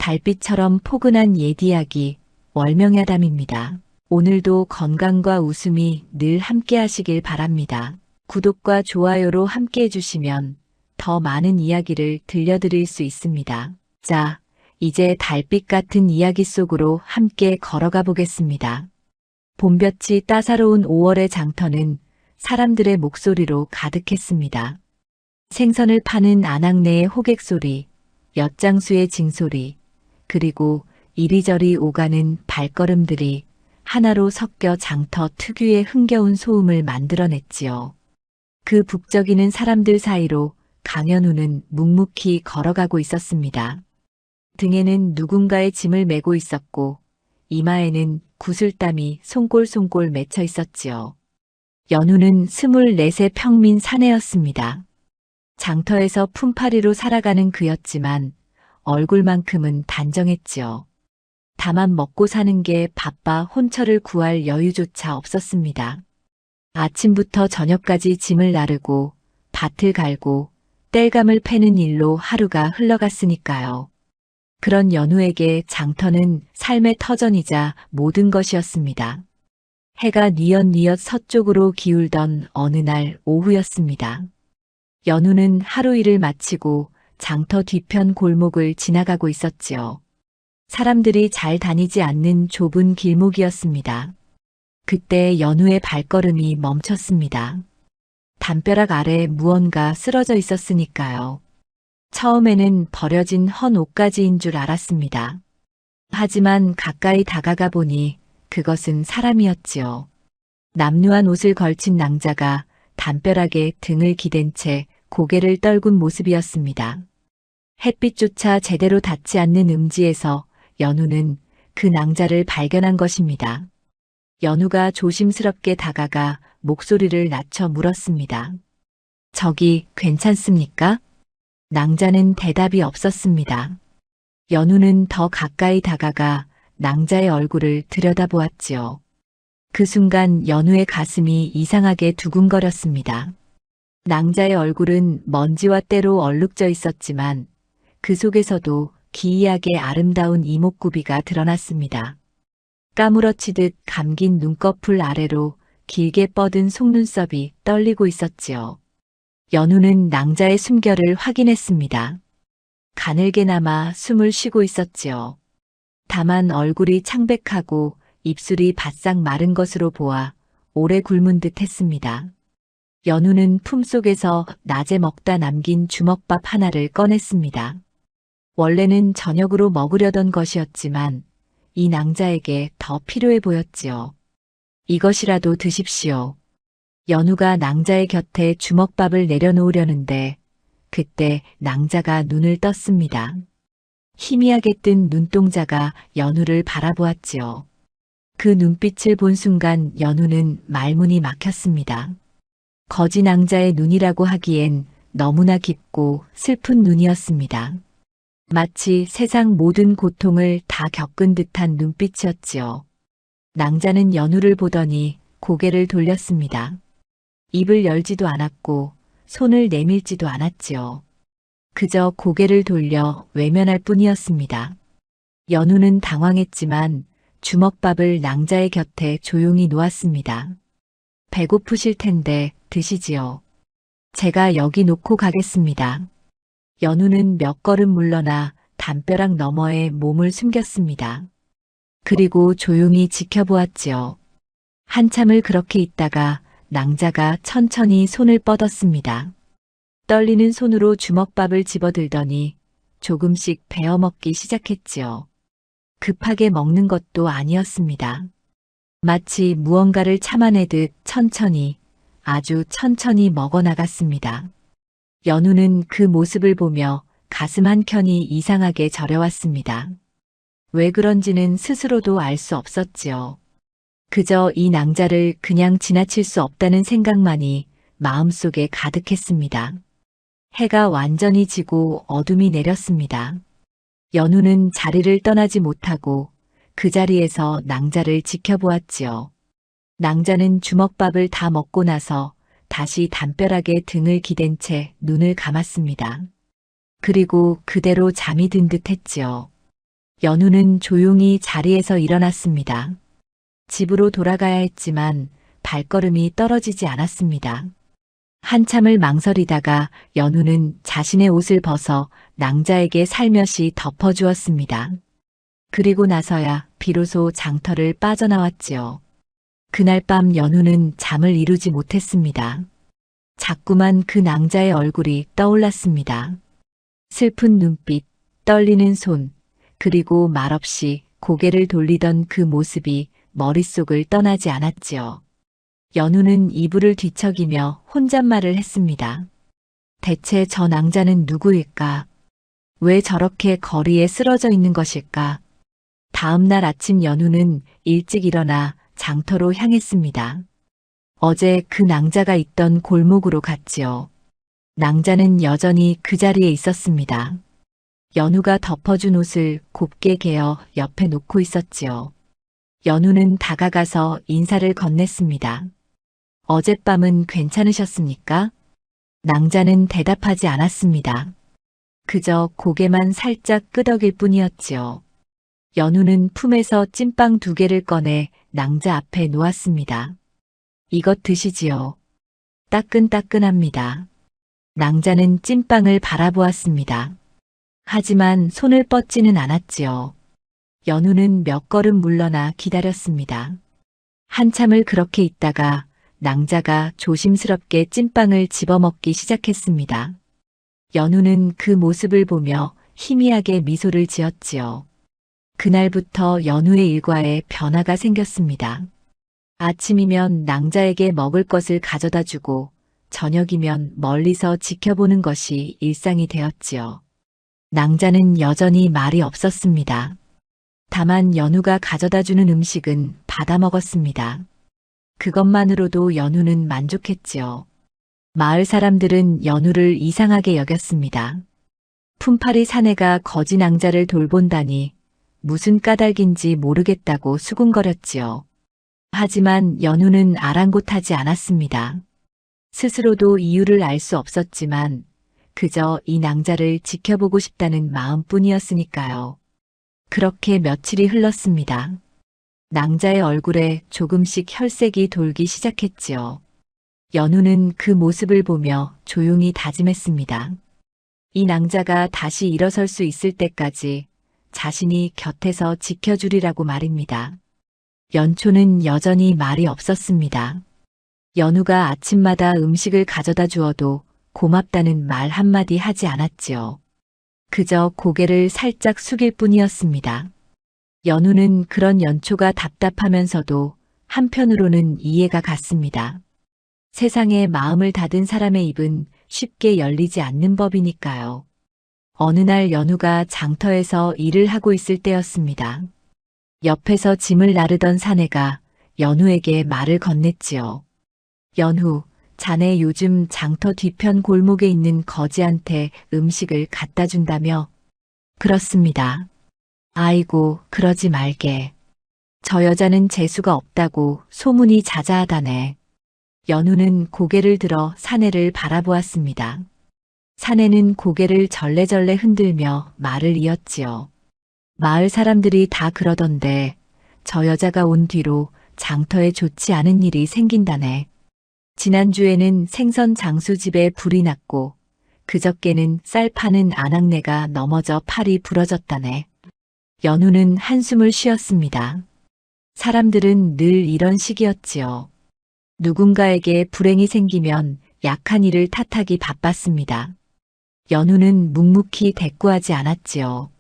달빛처럼 포근한 옛 이야기, 월명야담입니다. 오늘도 건강과 웃음이 늘 함께 하시길 바랍니다. 구독과 좋아요로 함께 해주시면 더 많은 이야기를 들려드릴 수 있습니다. 자, 이제 달빛 같은 이야기 속으로 함께 걸어가 보겠습니다. 봄볕이 따사로운 5월의 장터는 사람들의 목소리로 가득했습니다. 생선을 파는 아낙네의 호객 소리, 엿장수의 징소리, 그리고 이리저리 오가는 발걸음들이 하나로 섞여 장터 특유의 흥겨운 소음을 만들어냈지요. 그 북적이는 사람들 사이로 강현우는 묵묵히 걸어가고 있었습니다. 등에는 누군가의 짐을 메고 있었고 이마에는 구슬땀이 송골송골 맺혀 있었지요. 연우는 24세 평민 사내였습니다. 장터에서 품팔이로 살아가는 그였지만 얼굴만큼은 단정했지요. 다만 먹고 사는 게 바빠 혼처를 구할 여유조차 없었습니다. 아침부터 저녁까지 짐을 나르고 밭을 갈고 땔감을 패는 일로 하루가 흘러갔으니까요. 그런 연우에게 장터는 삶의 터전이자 모든 것이었습니다. 해가 뉘엿뉘엿 서쪽으로 기울던 어느 날 오후였습니다. 연우는 하루 일을 마치고 장터 뒤편 골목을 지나가고 있었지요. 사람들이 잘 다니지 않는 좁은 길목이었습니다. 그때 연우의 발걸음이 멈췄습니다. 담벼락 아래 무언가 쓰러져 있었으니까요. 처음에는 버려진 헌 옷가지인 줄 알았습니다. 하지만 가까이 다가가 보니 그것은 사람이었지요. 남루한 옷을 걸친 낭자가 담벼락에 등을 기댄 채 고개를 떨군 모습이었습니다. 햇빛조차 제대로 닿지 않는 음지에서 연우는 그 낭자를 발견한 것입니다. 연우가 조심스럽게 다가가 목소리를 낮춰 물었습니다. 저기 괜찮습니까? 낭자는 대답이 없었습니다. 연우는 더 가까이 다가가 낭자의 얼굴을 들여다보았지요. 그 순간 연우의 가슴이 이상하게 두근거렸습니다. 낭자의 얼굴은 먼지와 때로 얼룩져 있었지만 그 속에서도 기이하게 아름다운 이목구비가 드러났습니다. 까무러치듯 감긴 눈꺼풀 아래로 길게 뻗은 속눈썹이 떨리고 있었지요. 연우는 낭자의 숨결을 확인했습니다. 가늘게나마 숨을 쉬고 있었지요. 다만 얼굴이 창백하고 입술이 바싹 마른 것으로 보아 오래 굶은 듯 했습니다. 연우는 품속에서 낮에 먹다 남긴 주먹밥 하나를 꺼냈습니다. 원래는 저녁으로 먹으려던 것이었지만 이 낭자에게 더 필요해 보였지요. 이것이라도 드십시오. 연우가 낭자의 곁에 주먹밥을 내려놓으려는데 그때 낭자가 눈을 떴습니다. 희미하게 뜬 눈동자가 연우를 바라보았지요. 그 눈빛을 본 순간 연우는 말문이 막혔습니다. 거지 낭자의 눈이라고 하기엔 너무나 깊고 슬픈 눈이었습니다. 마치 세상 모든 고통을 다 겪은 듯한 눈빛이었지요. 낭자는 연우를 보더니 고개를 돌렸습니다. 입을 열지도 않았고 손을 내밀지도 않았지요. 그저 고개를 돌려 외면할 뿐이었습니다. 연우는 당황했지만 주먹밥을 낭자의 곁에 조용히 놓았습니다. 배고프실 텐데 드시지요. 제가 여기 놓고 가겠습니다. 연우는 몇 걸음 물러나 담벼락 너머에 몸을 숨겼습니다. 그리고 조용히 지켜보았지요. 한참을 그렇게 있다가 낭자가 천천히 손을 뻗었습니다. 떨리는 손으로 주먹밥을 집어들더니 조금씩 베어 먹기 시작했지요. 급하게 먹는 것도 아니었습니다. 마치 무언가를 참아내듯 천천히, 아주 천천히 먹어나갔습니다. 연우는 그 모습을 보며 가슴 한켠이 이상하게 저려왔습니다. 왜 그런지는 스스로도 알 수 없었지요. 그저 이 낭자를 그냥 지나칠 수 없다는 생각만이 마음속에 가득했습니다. 해가 완전히 지고 어둠이 내렸습니다. 연우는 자리를 떠나지 못하고 그 자리에서 낭자를 지켜보았지요. 낭자는 주먹밥을 다 먹고 나서 다시 담벼락에 등을 기댄 채 눈을 감았습니다. 그리고 그대로 잠이 든 듯 했지요. 연우는 조용히 자리에서 일어났습니다. 집으로 돌아가야 했지만 발걸음이 떨어지지 않았습니다. 한참을 망설이다가 연우는 자신의 옷을 벗어 낭자에게 살며시 덮어주었습니다. 그리고 나서야 비로소 장터를 빠져나왔지요. 그날 밤 연우는 잠을 이루지 못했습니다. 자꾸만 그 낭자의 얼굴이 떠올랐습니다. 슬픈 눈빛, 떨리는 손, 그리고 말없이 고개를 돌리던 그 모습이 머릿속을 떠나지 않았지요. 연우는 이불을 뒤척이며 혼잣말을 했습니다. 대체 저 낭자는 누구일까? 왜 저렇게 거리에 쓰러져 있는 것일까? 다음 날 아침 연우는 일찍 일어나 장터로 향했습니다. 어제 그 낭자가 있던 골목으로 갔지요. 낭자는 여전히 그 자리에 있었습니다. 연우가 덮어준 옷을 곱게 개어 옆에 놓고 있었지요. 연우는 다가가서 인사를 건넸습니다. 어젯밤은 괜찮으셨습니까? 낭자는 대답하지 않았습니다. 그저 고개만 살짝 끄덕일 뿐이었지요. 연우는 품에서 찐빵 2개를 꺼내 낭자 앞에 놓았습니다. 이것 드시지요. 따끈따끈합니다. 낭자는 찐빵을 바라보았습니다. 하지만 손을 뻗지는 않았지요. 연우는 몇 걸음 물러나 기다렸습니다. 한참을 그렇게 있다가 낭자가 조심스럽게 찐빵을 집어먹기 시작했습니다. 연우는 그 모습을 보며 희미하게 미소를 지었지요. 그날부터 연우의 일과에 변화가 생겼습니다. 아침이면 낭자에게 먹을 것을 가져다 주고 저녁이면 멀리서 지켜보는 것이 일상이 되었지요. 낭자는 여전히 말이 없었습니다. 다만 연우가 가져다 주는 음식은 받아 먹었습니다. 그것만으로도 연우는 만족했지요. 마을 사람들은 연우를 이상하게 여겼습니다. 품팔이 사내가 거지 낭자를 돌본다니 무슨 까닭인지 모르겠다고 수군거렸지요. 하지만 연우는 아랑곳하지 않았습니다. 스스로도 이유를 알 수 없었지만 그저 이 낭자를 지켜보고 싶다는 마음뿐이었으니까요. 그렇게 며칠이 흘렀습니다. 낭자의 얼굴에 조금씩 혈색이 돌기 시작했지요. 연우는 그 모습을 보며 조용히 다짐했습니다. 이 낭자가 다시 일어설 수 있을 때까지 자신이 곁에서 지켜주리라고 말입니다. 연초는 여전히 말이 없었습니다. 연우가 아침마다 음식을 가져다 주어도 고맙다는 말 한마디 하지 않았지요. 그저 고개를 살짝 숙일 뿐이었습니다. 연우는 그런 연초가 답답하면서도 한편으로는 이해가 갔습니다. 세상에 마음을 닫은 사람의 입은 쉽게 열리지 않는 법이니까요. 어느 날 연우가 장터에서 일을 하고 있을 때였습니다. 옆에서 짐을 나르던 사내가 연우에게 말을 건넸지요. 연우, 자네 요즘 장터 뒤편 골목에 있는 거지한테 음식을 갖다 준다며? 그렇습니다. 아이고, 그러지 말게. 저 여자는 재수가 없다고 소문이 자자하다네. 연우는 고개를 들어 사내를 바라보았습니다. 사내는 고개를 절레절레 흔들며 말을 이었지요. 마을 사람들이 다 그러던데 저 여자가 온 뒤로 장터에 좋지 않은 일이 생긴다네. 지난주에는 생선 장수집에 불이 났고 그저께는 쌀 파는 아낙네가 넘어져 팔이 부러졌다네. 연우는 한숨을 쉬었습니다. 사람들은 늘 이런 식이었지요. 누군가에게 불행이 생기면 약한 이를 탓하기 바빴습니다. 연우는 묵묵히 대꾸하지 않았지요.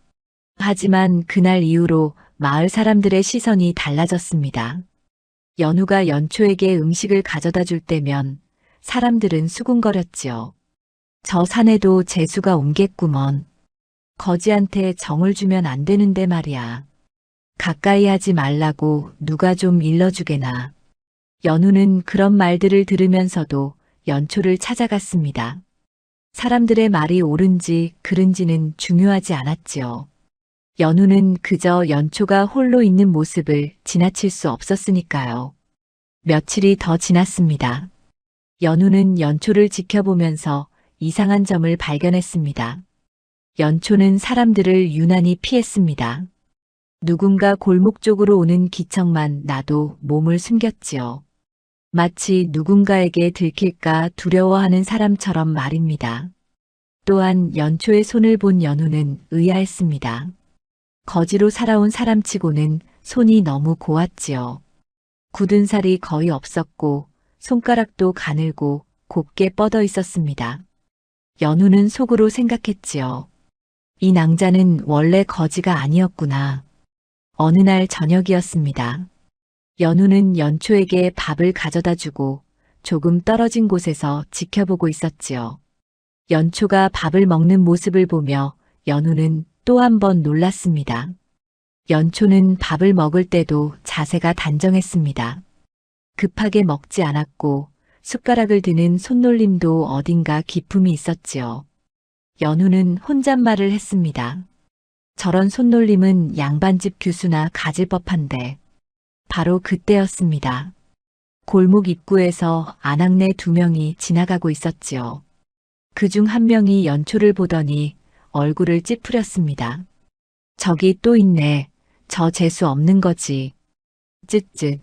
하지만 그날 이후로 마을 사람들의 시선이 달라졌습니다. 연우가 연초에게 음식을 가져다 줄 때면 사람들은 수군거렸지요. 저 사내도 재수가 옮겠구먼. 거지한테 정을 주면 안 되는데 말이야. 가까이 하지 말라고 누가 좀 일러주게나. 연우는 그런 말들을 들으면서도 연초를 찾아갔습니다. 사람들의 말이 옳은지 그른지는 중요하지 않았지요. 연우는 그저 연초가 홀로 있는 모습을 지나칠 수 없었으니까요. 며칠이 더 지났습니다. 연우는 연초를 지켜보면서 이상한 점을 발견했습니다. 연초는 사람들을 유난히 피했습니다. 누군가 골목 쪽으로 오는 기척만 나도 몸을 숨겼지요. 마치 누군가에게 들킬까 두려워하는 사람처럼 말입니다. 또한 연초의 손을 본 연우는 의아했습니다. 거지로 살아온 사람치고는 손이 너무 고왔지요. 굳은 살이 거의 없었고 손가락도 가늘고 곱게 뻗어 있었습니다. 연우는 속으로 생각했지요. 이 낭자는 원래 거지가 아니었구나. 어느 날 저녁이었습니다. 연우는 연초에게 밥을 가져다 주고 조금 떨어진 곳에서 지켜보고 있었지요. 연초가 밥을 먹는 모습을 보며 연우는 또 한 번 놀랐습니다. 연초는 밥을 먹을 때도 자세가 단정했습니다. 급하게 먹지 않았고 숟가락을 드는 손놀림도 어딘가 기품이 있었지요. 연우는 혼잣말을 했습니다. 저런 손놀림은 양반집 규수나 가질 법한데. 바로 그때였습니다. 골목 입구에서 아낙네 2명이 지나가고 있었지요. 그중 한 명이 연초를 보더니 얼굴을 찌푸렸습니다. 저기 또 있네. 저 재수 없는 거지. 쯧쯧.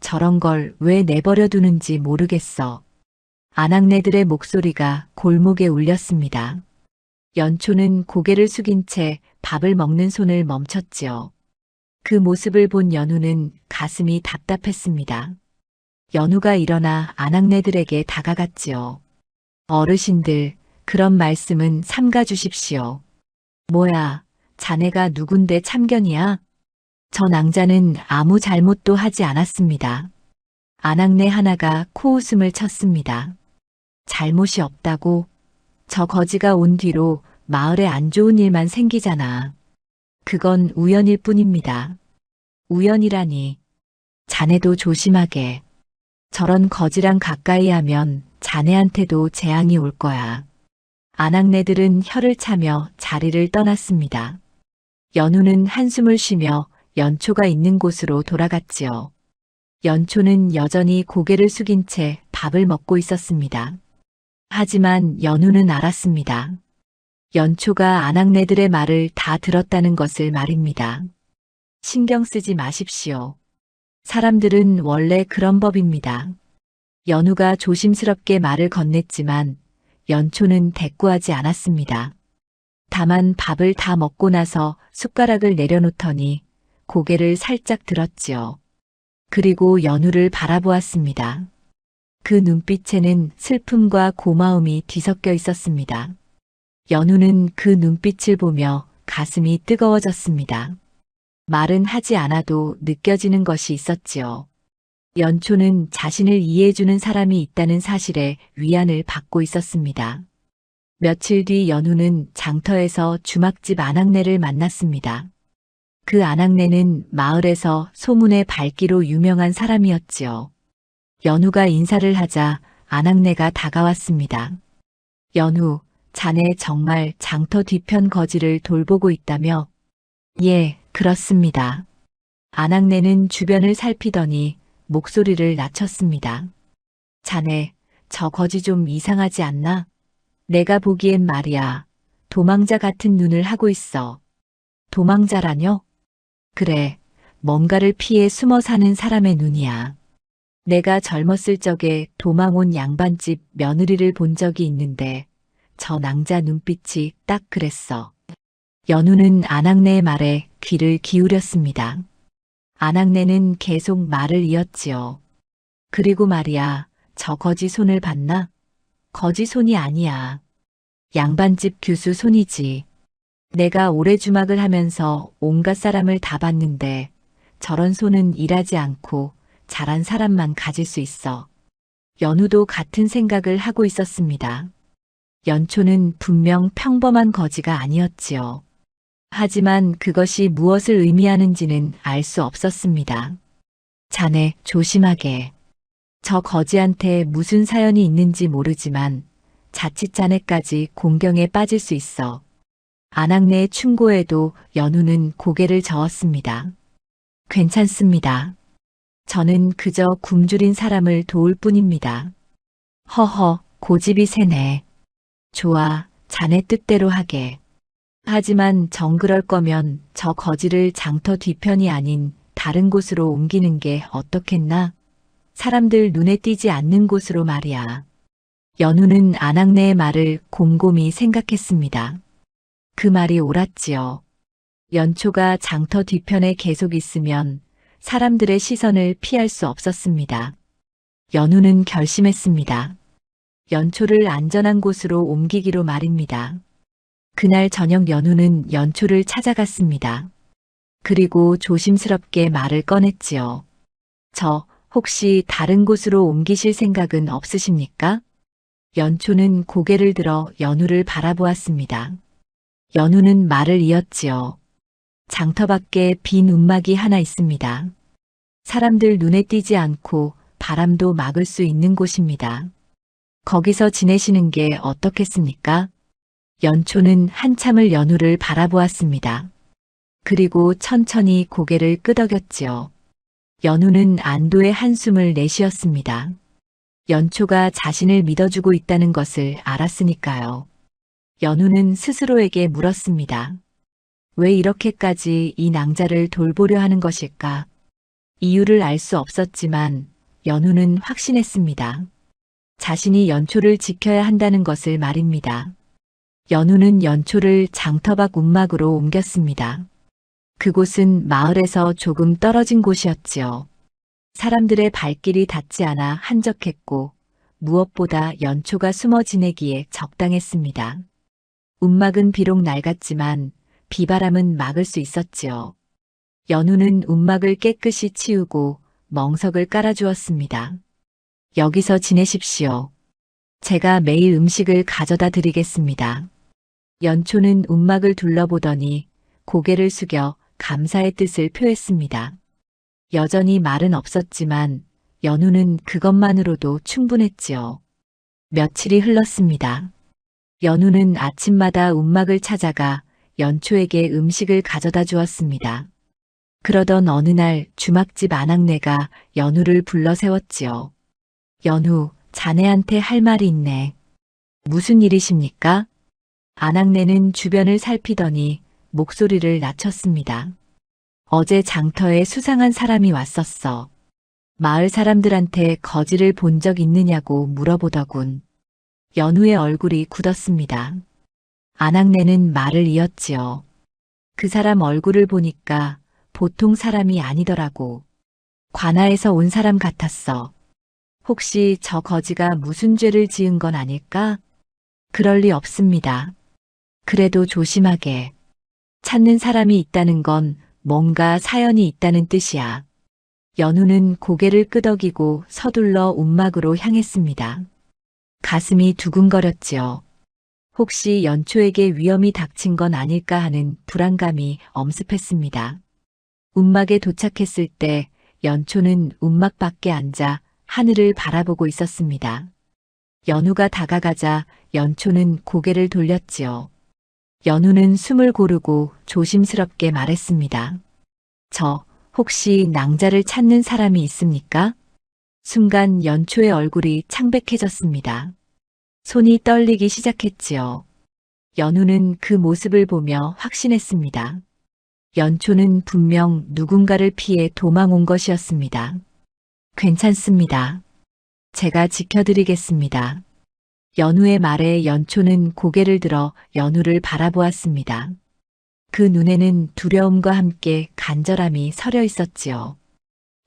저런 걸 왜 내버려 두는지 모르겠어. 아낙네들의 목소리가 골목에 울렸습니다. 연초는 고개를 숙인 채 밥을 먹는 손을 멈췄지요. 그 모습을 본 연우는 가슴이 답답했습니다. 연우가 일어나 아낙네들에게 다가갔지요. 어르신들, 그런 말씀은 삼가 주십시오. 뭐야, 자네가 누군데 참견이야? 저 낭자는 아무 잘못도 하지 않았습니다. 아낙네 하나가 코웃음을 쳤습니다. 잘못이 없다고? 저 거지가 온 뒤로 마을에 안 좋은 일만 생기잖아. 그건 우연일 뿐입니다. 우연이라니. 자네도 조심하게. 저런 거지랑 가까이 하면 자네한테도 재앙이 올 거야. 아낙네들은 혀를 차며 자리를 떠났습니다. 연우는 한숨을 쉬며 연초가 있는 곳으로 돌아갔지요. 연초는 여전히 고개를 숙인 채 밥을 먹고 있었습니다. 하지만 연우는 알았습니다. 연초가 아낙네들의 말을 다 들었다는 것을 말입니다. 신경 쓰지 마십시오. 사람들은 원래 그런 법입니다. 연우가 조심스럽게 말을 건넸지만 연초는 대꾸하지 않았습니다. 다만 밥을 다 먹고 나서 숟가락을 내려놓더니 고개를 살짝 들었지요. 그리고 연우를 바라보았습니다. 그 눈빛에는 슬픔과 고마움이 뒤섞여 있었습니다. 연우는 그 눈빛을 보며 가슴이 뜨거워졌습니다. 말은 하지 않아도 느껴지는 것이 있었지요. 연초는 자신을 이해해주는 사람이 있다는 사실에 위안을 받고 있었습니다. 며칠 뒤 연우는 장터에서 주막집 아낙네를 만났습니다. 그 아낙네는 마을에서 소문의 밝기로 유명한 사람이었지요. 연우가 인사를 하자 아낙네가 다가왔습니다. 연우, 자네 정말 장터 뒤편 거지를 돌보고 있다며? 예, 그렇습니다. 아낙네는 주변을 살피더니 목소리를 낮췄습니다. 자네, 저 거지 좀 이상하지 않나? 내가 보기엔 말이야, 도망자 같은 눈을 하고 있어. 도망자라뇨? 그래, 뭔가를 피해 숨어 사는 사람의 눈이야. 내가 젊었을 적에 도망 온 양반집 며느리를 본 적이 있는데 저 낭자 눈빛이 딱 그랬어. 연우는 아낙네의 말에 귀를 기울였습니다. 아낙네는 계속 말을 이었지요. 그리고 말이야, 저 거지 손을 봤나? 거지 손이 아니야. 양반집 규수 손이지. 내가 오래 주막을 하면서 온갖 사람을 다 봤는데 저런 손은 일하지 않고 잘한 사람만 가질 수 있어. 연우도 같은 생각을 하고 있었습니다. 연초는 분명 평범한 거지가 아니었지요. 하지만 그것이 무엇을 의미하는지는 알 수 없었습니다. 자네, 조심하게. 저 거지한테 무슨 사연이 있는지 모르지만 자칫 자네까지 공경에 빠질 수 있어. 아낙네의 충고에도 연우는 고개를 저었습니다. 괜찮습니다. 저는 그저 굶주린 사람을 도울 뿐입니다. 허허, 고집이 세네. 좋아, 자네 뜻대로 하게. 하지만 정 그럴 거면 저 거지를 장터 뒤편이 아닌 다른 곳으로 옮기는 게 어떻겠나? 사람들 눈에 띄지 않는 곳으로 말이야. 연우는 안악내의 말을 곰곰이 생각했습니다. 그 말이 옳았지요. 연초가 장터 뒤편에 계속 있으면 사람들의 시선을 피할 수 없었습니다. 연우는 결심했습니다. 연초를 안전한 곳으로 옮기기로 말입니다. 그날 저녁 연우는 연초를 찾아갔습니다. 그리고 조심스럽게 말을 꺼냈지요. 저 혹시 다른 곳으로 옮기실 생각은 없으십니까? 연초는 고개를 들어 연우를 바라보았습니다. 연우는 말을 이었지요. 장터 밖에 빈 움막이 하나 있습니다. 사람들 눈에 띄지 않고 바람도 막을 수 있는 곳입니다. 거기서 지내시는 게 어떻겠습니까? 연초는 한참을 연우를 바라보았습니다. 그리고 천천히 고개를 끄덕였지요. 연우는 안도의 한숨을 내쉬었습니다. 연초가 자신을 믿어주고 있다는 것을 알았으니까요. 연우는 스스로에게 물었습니다. 왜 이렇게까지 이 낭자를 돌보려 하는 것일까? 이유를 알 수 없었지만 연우는 확신했습니다. 자신이 연초를 지켜야 한다는 것을 말입니다. 연우는 연초를 장터 밖 움막으로 옮겼습니다. 그곳은 마을에서 조금 떨어진 곳이었지요. 사람들의 발길이 닿지 않아 한적했고 무엇보다 연초가 숨어 지내기에 적당했습니다. 움막은 비록 낡았지만 비바람은 막을 수 있었지요. 연우는 움막을 깨끗이 치우고 멍석을 깔아주었습니다. 여기서 지내십시오. 제가 매일 음식을 가져다 드리겠습니다. 연초는 움막을 둘러보더니 고개를 숙여 감사의 뜻을 표했습니다. 여전히 말은 없었지만 연우는 그것만으로도 충분했지요. 며칠이 흘렀습니다. 연우는 아침마다 움막을 찾아가 연초에게 음식을 가져다 주었습니다. 그러던 어느 날 주막집 안악내가 연우를 불러 세웠지요. 연우, 자네한테 할 말이 있네. 무슨 일이십니까? 안악내는 주변을 살피더니 목소리를 낮췄습니다. 어제 장터에 수상한 사람이 왔었어. 마을 사람들한테 거지를 본 적 있느냐고 물어보더군. 연우의 얼굴이 굳었습니다. 안악내는 말을 이었지요. 그 사람 얼굴을 보니까 보통 사람이 아니더라고. 관아에서 온 사람 같았어. 혹시 저 거지가 무슨 죄를 지은 건 아닐까? 그럴 리 없습니다. 그래도 조심하게. 찾는 사람이 있다는 건 뭔가 사연이 있다는 뜻이야. 연우는 고개를 끄덕이고 서둘러 움막으로 향했습니다. 가슴이 두근거렸지요. 혹시 연초에게 위험이 닥친 건 아닐까 하는 불안감이 엄습했습니다. 움막에 도착했을 때 연초는 움막 밖에 앉아 하늘을 바라보고 있었습니다. 연우가 다가가자 연초는 고개를 돌렸지요. 연우는 숨을 고르고 조심스럽게 말했습니다. 저 혹시 낭자를 찾는 사람이 있습니까? 순간 연초의 얼굴이 창백해졌습니다. 손이 떨리기 시작했지요. 연우는 그 모습을 보며 확신했습니다. 연초는 분명 누군가를 피해 도망 온 것이었습니다. 괜찮습니다. 제가 지켜드리겠습니다. 연우의 말에 연초는 고개를 들어 연우를 바라보았습니다. 그 눈에는 두려움과 함께 간절함이 서려 있었지요.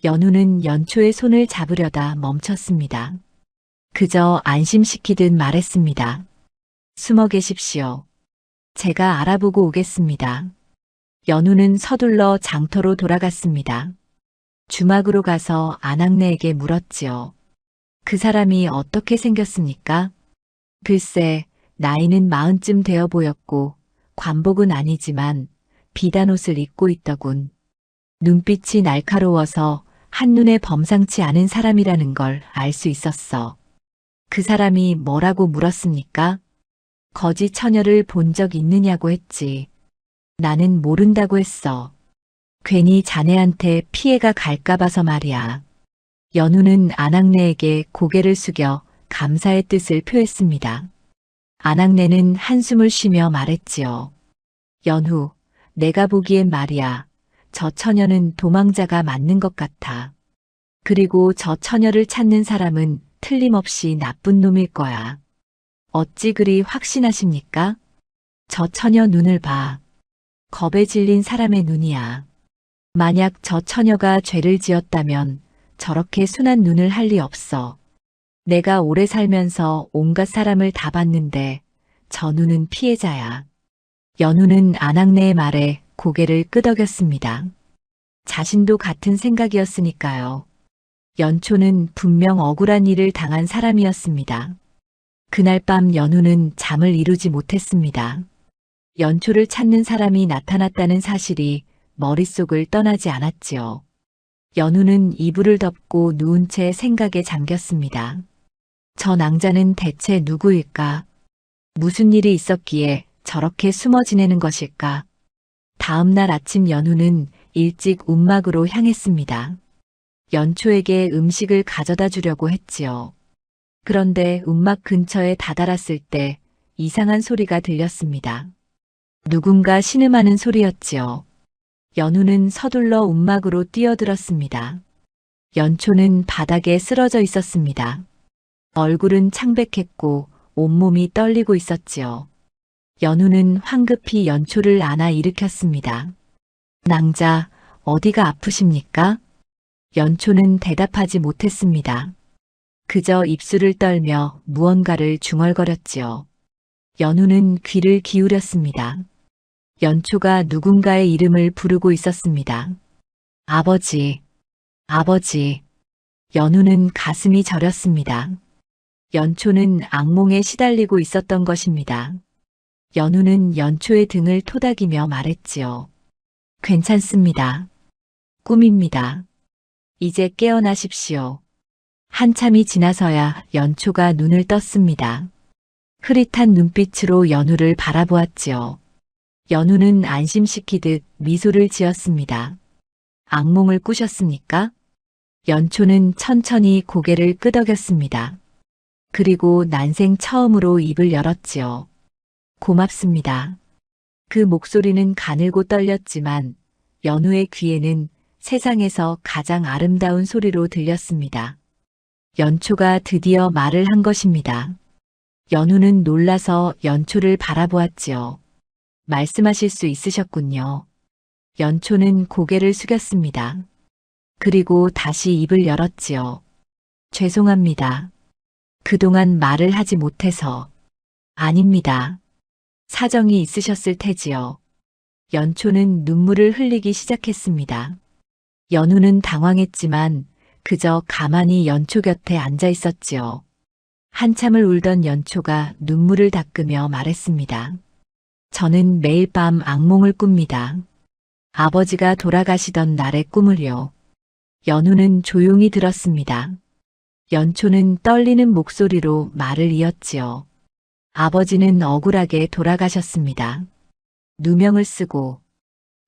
연우는 연초의 손을 잡으려다 멈췄습니다. 그저 안심시키듯 말했습니다. 숨어 계십시오. 제가 알아보고 오겠습니다. 연우는 서둘러 장터로 돌아갔습니다. 주막으로 가서 안악내에게 물었지요. 그 사람이 어떻게 생겼습니까? 글쎄, 나이는 40쯤 되어 보였고 관복은 아니지만 비단 옷을 입고 있더군. 눈빛이 날카로워서 한눈에 범상치 않은 사람이라는 걸 알 수 있었어. 그 사람이 뭐라고 물었습니까? 거지 처녀를 본 적 있느냐고 했지. 나는 모른다고 했어. 괜히 자네한테 피해가 갈까 봐서 말이야. 연우는 안악내에게 고개를 숙여 감사의 뜻을 표했습니다. 안악내는 한숨을 쉬며 말했지요. 연후, 내가 보기엔 말이야. 저 처녀는 도망자가 맞는 것 같아. 그리고 저 처녀를 찾는 사람은 틀림없이 나쁜 놈일 거야. 어찌 그리 확신하십니까? 저 처녀 눈을 봐. 겁에 질린 사람의 눈이야. 만약 저 처녀가 죄를 지었다면 저렇게 순한 눈을 할 리 없어. 내가 오래 살면서 온갖 사람을 다 봤는데 저 눈은 피해자야. 연우는 안악내의 말에 고개를 끄덕였습니다. 자신도 같은 생각이었으니까요. 연초는 분명 억울한 일을 당한 사람이었습니다. 그날 밤 연우는 잠을 이루지 못했습니다. 연초를 찾는 사람이 나타났다는 사실이 머릿속을 떠나지 않았지요. 연우는 이불을 덮고 누운 채 생각에 잠겼습니다. 저 낭자는 대체 누구일까? 무슨 일이 있었기에 저렇게 숨어 지내는 것일까? 다음 날 아침 연우는 일찍 움막으로 향했습니다. 연초에게 음식을 가져다 주려고 했지요. 그런데 움막 근처에 다다랐을 때 이상한 소리가 들렸습니다. 누군가 신음하는 소리였지요. 연우는 서둘러 움막으로 뛰어들었습니다. 연초는 바닥에 쓰러져 있었습니다. 얼굴은 창백했고 온몸이 떨리고 있었지요. 연우는 황급히 연초를 안아 일으켰습니다. 낭자, 어디가 아프십니까? 연초는 대답하지 못했습니다. 그저 입술을 떨며 무언가를 중얼거렸지요. 연우는 귀를 기울였습니다. 연초가 누군가의 이름을 부르고 있었습니다. 아버지, 아버지. 연우는 가슴이 저렸습니다. 연초는 악몽에 시달리고 있었던 것입니다. 연우는 연초의 등을 토닥이며 말했지요. 괜찮습니다. 꿈입니다. 이제 깨어나십시오. 한참이 지나서야 연초가 눈을 떴습니다. 흐릿한 눈빛으로 연우를 바라보았지요. 연우는 안심시키듯 미소를 지었습니다. 악몽을 꾸셨습니까? 연초는 천천히 고개를 끄덕였습니다. 그리고 난생 처음으로 입을 열었지요. 고맙습니다. 그 목소리는 가늘고 떨렸지만 연우의 귀에는 세상에서 가장 아름다운 소리로 들렸습니다. 연초가 드디어 말을 한 것입니다. 연우는 놀라서 연초를 바라보았지요. 말씀하실 수 있으셨군요. 연초는 고개를 숙였습니다. 그리고 다시 입을 열었지요. 죄송합니다. 그동안 말을 하지 못해서. 아닙니다. 사정이 있으셨을 테지요. 연초는 눈물을 흘리기 시작했습니다. 연우는 당황했지만 그저 가만히 연초 곁에 앉아 있었지요. 한참을 울던 연초가 눈물을 닦으며 말했습니다. 저는 매일 밤 악몽을 꿉니다. 아버지가 돌아가시던 날의 꿈을요. 연우는 조용히 들었습니다. 연초는 떨리는 목소리로 말을 이었지요. 아버지는 억울하게 돌아가셨습니다. 누명을 쓰고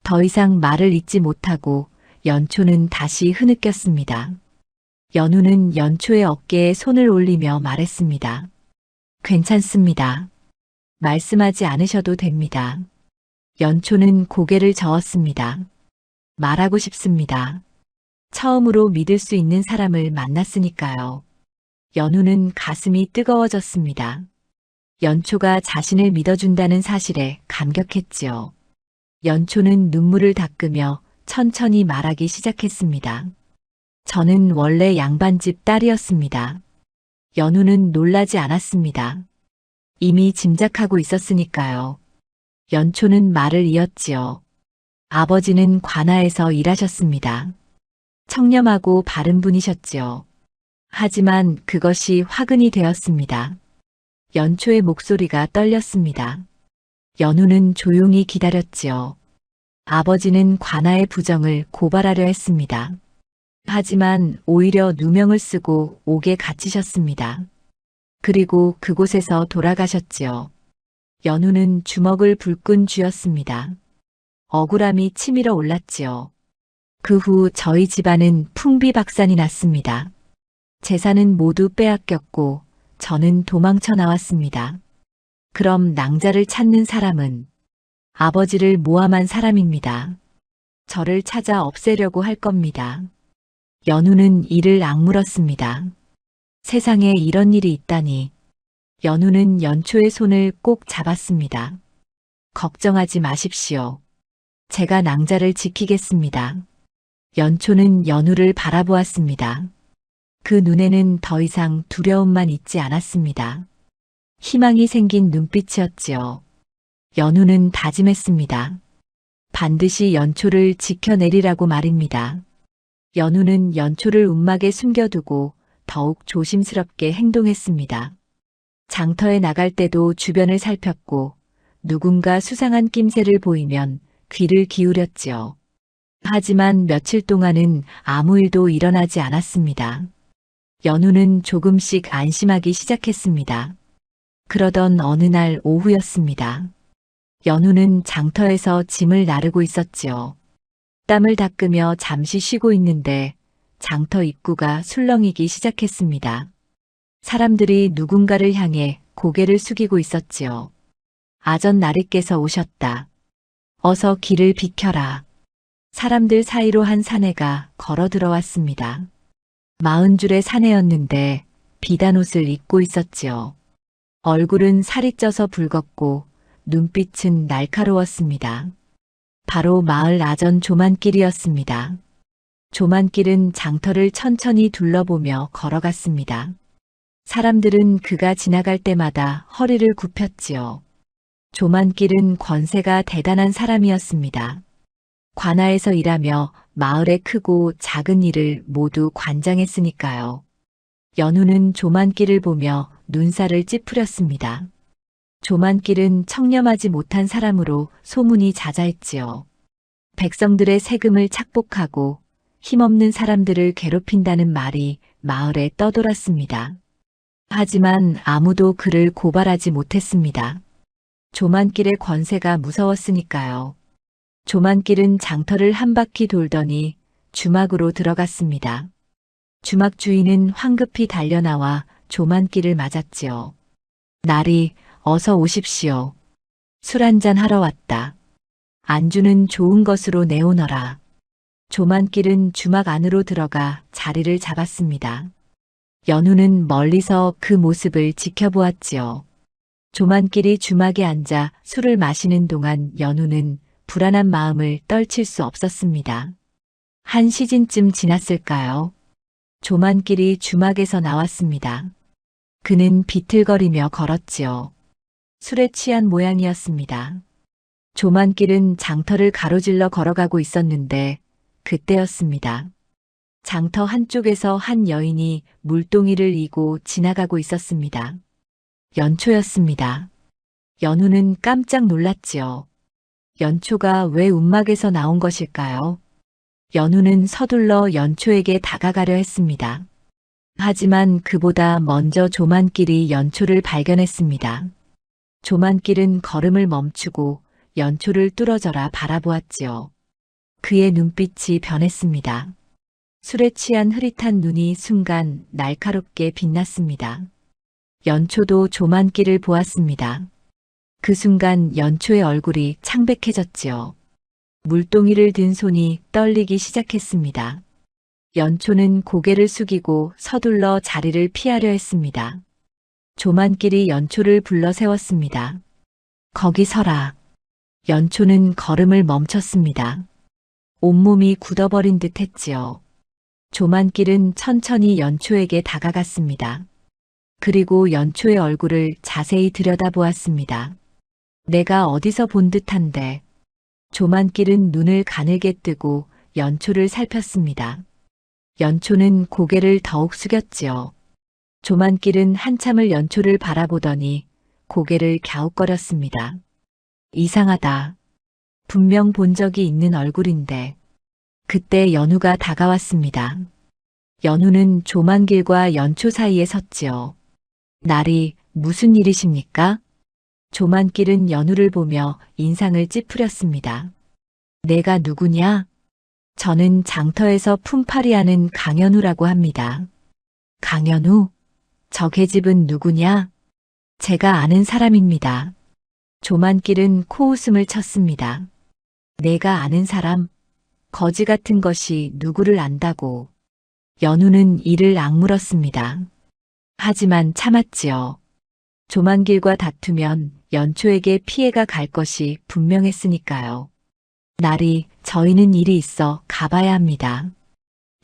더 이상 말을 잇지 못하고 연초는 다시 흐느꼈습니다. 연우는 연초의 어깨에 손을 올리며 말했습니다. 괜찮습니다. 말씀하지 않으셔도 됩니다. 연초는 고개를 저었습니다. 말하고 싶습니다. 처음으로 믿을 수 있는 사람을 만났으니까요. 연우는 가슴이 뜨거워졌습니다. 연초가 자신을 믿어준다는 사실에 감격했지요. 연초는 눈물을 닦으며 천천히 말하기 시작했습니다. 저는 원래 양반집 딸이었습니다. 연우는 놀라지 않았습니다. 이미 짐작하고 있었으니까요. 연초는 말을 이었지요. 아버지는 관아에서 일하셨습니다. 청렴하고 바른 분이셨지요. 하지만 그것이 화근이 되었습니다. 연초의 목소리가 떨렸습니다. 연우는 조용히 기다렸지요. 아버지는 관아의 부정을 고발하려 했습니다. 하지만 오히려 누명을 쓰고 옥에 갇히셨습니다. 그리고 그곳에서 돌아가셨지요. 연우는 주먹을 불끈 쥐었습니다. 억울함이 치밀어 올랐지요. 그 후 저희 집안은 풍비박산이 났습니다. 재산은 모두 빼앗겼고 저는 도망쳐 나왔습니다. 그럼 낭자를 찾는 사람은? 아버지를 모함한 사람입니다. 저를 찾아 없애려고 할 겁니다. 연우는 이를 악물었습니다. 세상에 이런 일이 있다니. 연우는 연초의 손을 꼭 잡았습니다. 걱정하지 마십시오. 제가 낭자를 지키겠습니다. 연초는 연우를 바라보았습니다. 그 눈에는 더 이상 두려움만 있지 않았습니다. 희망이 생긴 눈빛이었지요. 연우는 다짐했습니다. 반드시 연초를 지켜내리라고 말입니다. 연우는 연초를 움막에 숨겨두고 더욱 조심스럽게 행동했습니다. 장터에 나갈 때도 주변을 살폈고 누군가 수상한 낌새를 보이면 귀를 기울였지요. 하지만 며칠 동안은 아무 일도 일어나지 않았습니다. 연우는 조금씩 안심하기 시작했습니다. 그러던 어느 날 오후였습니다. 연우는 장터에서 짐을 나르고 있었지요. 땀을 닦으며 잠시 쉬고 있는데 장터 입구가 술렁이기 시작했습니다. 사람들이 누군가를 향해 고개를 숙이고 있었지요. 아전 나리께서 오셨다. 어서 길을 비켜라. 사람들 사이로 한 사내가 걸어 들어왔습니다. 40줄의 사내였는데 비단옷을 입고 있었지요. 얼굴은 살이 쪄서 붉었고 눈빛은 날카로웠습니다. 바로 마을 아전 조만길이었습니다. 조만길은 장터를 천천히 둘러보며 걸어갔습니다. 사람들은 그가 지나갈 때마다 허리를 굽혔지요. 조만길은 권세가 대단한 사람이었습니다. 관아에서 일하며 마을의 크고 작은 일을 모두 관장했으니까요. 연우는 조만길을 보며 눈살을 찌푸렸습니다. 조만길은 청렴하지 못한 사람으로 소문이 자자했지요. 백성들의 세금을 착복하고 힘없는 사람들을 괴롭힌다는 말이 마을에 떠돌았습니다. 하지만 아무도 그를 고발하지 못했습니다. 조만길의 권세가 무서웠으니까요. 조만길은 장터를 한 바퀴 돌더니 주막으로 들어갔습니다. 주막 주인은 황급히 달려나와 조만길을 맞았지요. 나리, 어서 오십시오. 술 한잔 하러 왔다. 안주는 좋은 것으로 내오너라. 조만길은 주막 안으로 들어가 자리를 잡았습니다. 연우는 멀리서 그 모습을 지켜보았지요. 조만길이 주막에 앉아 술을 마시는 동안 연우는 불안한 마음을 떨칠 수 없었습니다. 한 시즌쯤 지났을까요? 조만길이 주막에서 나왔습니다. 그는 비틀거리며 걸었지요. 술에 취한 모양이었습니다. 조만길은 장터를 가로질러 걸어가고 있었는데 그때였습니다. 장터 한쪽에서 한 여인이 물동이를 이고 지나가고 있었습니다. 연초였습니다. 연우는 깜짝 놀랐지요. 연초가 왜 움막에서 나온 것일까요? 연우는 서둘러 연초에게 다가가려 했습니다. 하지만 그보다 먼저 조만길이 연초를 발견했습니다. 조만길은 걸음을 멈추고 연초를 뚫어져라 바라보았지요. 그의 눈빛이 변했습니다. 술에 취한 흐릿한 눈이 순간 날카롭게 빛났습니다. 연초도 조만길을 보았습니다. 그 순간 연초의 얼굴이 창백해졌지요. 물동이를 든 손이 떨리기 시작했습니다. 연초는 고개를 숙이고 서둘러 자리를 피하려 했습니다. 조만길이 연초를 불러 세웠습니다. 거기 서라. 연초는 걸음을 멈췄습니다. 온몸이 굳어버린 듯 했지요. 조만길은 천천히 연초에게 다가갔습니다. 그리고 연초의 얼굴을 자세히 들여다보았습니다. 내가 어디서 본 듯한데. 조만길은 눈을 가늘게 뜨고 연초를 살폈습니다. 연초는 고개를 더욱 숙였지요. 조만길은 한참을 연초를 바라보더니 고개를 갸웃거렸습니다. 이상하다. 분명 본 적이 있는 얼굴인데. 그때 연우가 다가왔습니다. 연우는 조만길과 연초 사이에 섰지요. 날이 무슨 일이십니까? 조만길은 연우를 보며 인상을 찌푸렸습니다. 내가 누구냐? 저는 장터에서 품팔이하는 강연우라고 합니다. 강연우? 저 계집은 누구냐? 제가 아는 사람입니다. 조만길은 코웃음을 쳤습니다. 내가 아는 사람, 거지 같은 것이 누구를 안다고. 연우는 이를 악물었습니다. 하지만 참았지요. 조만길과 다투면 연초에게 피해가 갈 것이 분명했으니까요. 날이, 저희는 일이 있어 가봐야 합니다.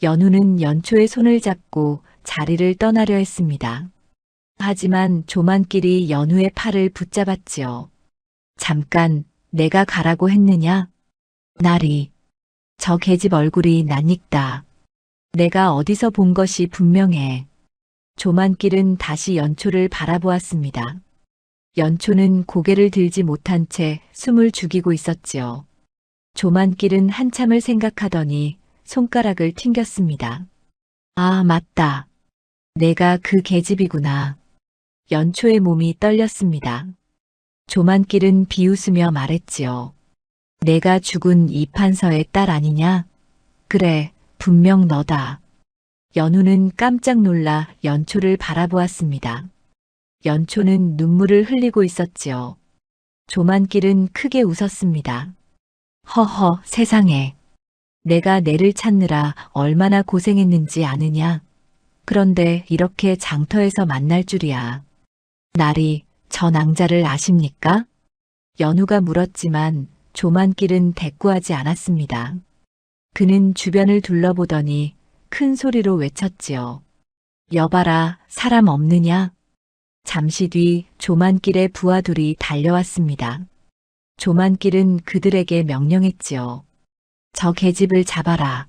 연우는 연초의 손을 잡고 자리를 떠나려 했습니다. 하지만 조만길이 연우의 팔을 붙잡았지요. 잠깐, 내가 가라고 했느냐? 날이, 저 계집 얼굴이 낯익다. 내가 어디서 본 것이 분명해. 조만길은 다시 연초를 바라보았습니다. 연초는 고개를 들지 못한 채 숨을 죽이고 있었지요. 조만길은 한참을 생각하더니 손가락을 튕겼습니다. 아, 맞다. 내가 그 계집이구나. 연초의 몸이 떨렸습니다. 조만길은 비웃으며 말했지요. 내가 죽은 이판서의 딸 아니냐? 그래, 분명 너다. 연우는 깜짝 놀라 연초를 바라보았습니다. 연초는 눈물을 흘리고 있었지요. 조만길은 크게 웃었습니다. 허허, 세상에. 내가 내를 찾느라 얼마나 고생했는지 아느냐? 그런데 이렇게 장터에서 만날 줄이야. 날이, 저 낭자를 아십니까? 연우가 물었지만 조만길은 대꾸하지 않았습니다. 그는 주변을 둘러보더니 큰 소리로 외쳤지요. 여봐라, 사람 없느냐? 잠시 뒤 조만길의 부하들이 달려왔습니다. 조만길은 그들에게 명령했지요. 저 계집을 잡아라.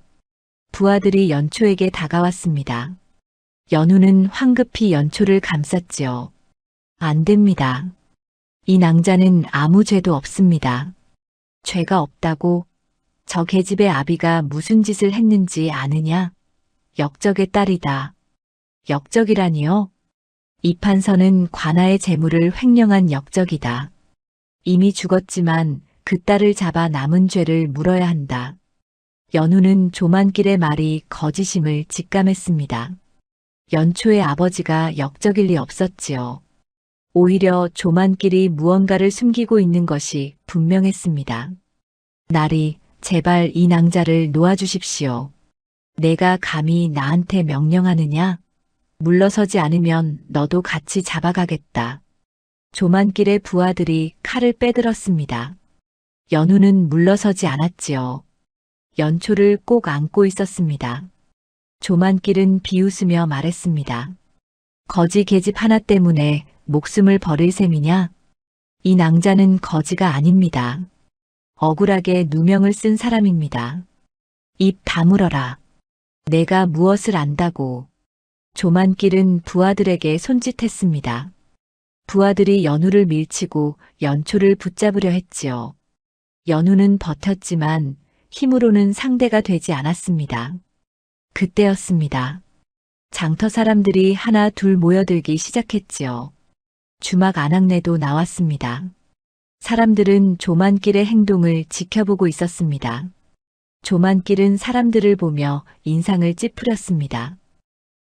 부하들이 연초에게 다가왔습니다. 연우는 황급히 연초를 감쌌지요. 안 됩니다. 이 낭자는 아무 죄도 없습니다. 죄가 없다고? 저 계집의 아비가 무슨 짓을 했는지 아느냐? 역적의 딸이다. 역적이라니요? 이판서는 관아의 재물을 횡령한 역적이다. 이미 죽었지만 그 딸을 잡아 남은 죄를 물어야 한다. 연우는 조만길의 말이 거짓임을 직감했습니다. 연초의 아버지가 역적일 리 없었지요. 오히려 조만길이 무언가를 숨기고 있는 것이 분명했습니다. 날이, 제발 이 낭자를 놓아주십시오. 내가 감히 나한테 명령하느냐? 물러서지 않으면 너도 같이 잡아가겠다. 조만길의 부하들이 칼을 빼들었습니다. 연우는 물러서지 않았지요. 연초를 꼭 안고 있었습니다. 조만길은 비웃으며 말했습니다. 거지 계집 하나 때문에 목숨을 버릴 셈이냐? 이 낭자는 거지가 아닙니다. 억울하게 누명을 쓴 사람입니다. 입 다물어라. 내가 무엇을 안다고. 조만길은 부하들에게 손짓했습니다. 부하들이 연우를 밀치고 연초를 붙잡으려 했지요. 연우는 버텼지만 힘으로는 상대가 되지 않았습니다. 그때였습니다. 장터 사람들이 하나 둘 모여들기 시작했지요. 주막 안악내도 나왔습니다. 사람들은 조만길의 행동을 지켜보고 있었습니다. 조만길은 사람들을 보며 인상을 찌푸렸습니다.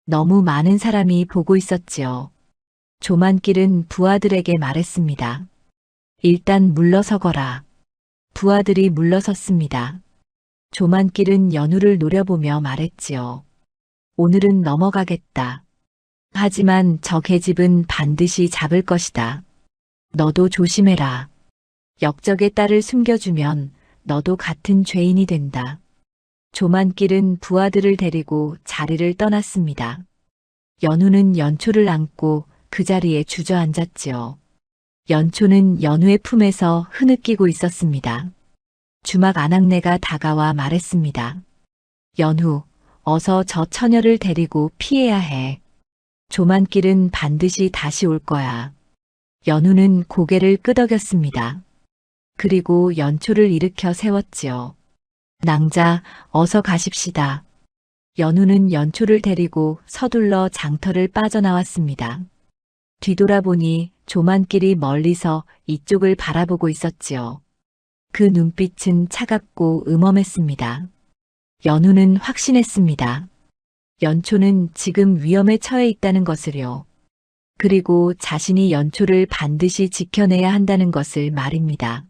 너무 많은 사람이 보고 있었지요. 조만길은 부하들에게 말했습니다. 일단 물러서거라. 부하들이 물러섰습니다. 조만길은 연우를 노려보며 말했지요. 오늘은 넘어가겠다. 하지만 저 계집은 반드시 잡을 것이다. 너도 조심해라. 역적의 딸을 숨겨주면 너도 같은 죄인이 된다. 조만길은 부하들을 데리고 자리를 떠났습니다. 연우는 연초를 안고 그 자리에 주저앉았지요. 연초는 연우의 품에서 흐느끼고 있었습니다. 주막 안악내가 다가와 말했습니다. 연우, 어서 저 처녀를 데리고 피해야 해. 조만길은 반드시 다시 올 거야. 연우는 고개를 끄덕였습니다. 그리고 연초를 일으켜 세웠지요. 낭자, 어서 가십시다. 연우는 연초를 데리고 서둘러 장터를 빠져나왔습니다. 뒤돌아보니 조만길이 멀리서 이쪽을 바라보고 있었지요. 그 눈빛은 차갑고 음험했습니다. 연우는 확신했습니다. 연초는 지금 위험에 처해 있다는 것을요. 그리고 자신이 연초를 반드시 지켜내야 한다는 것을 말입니다.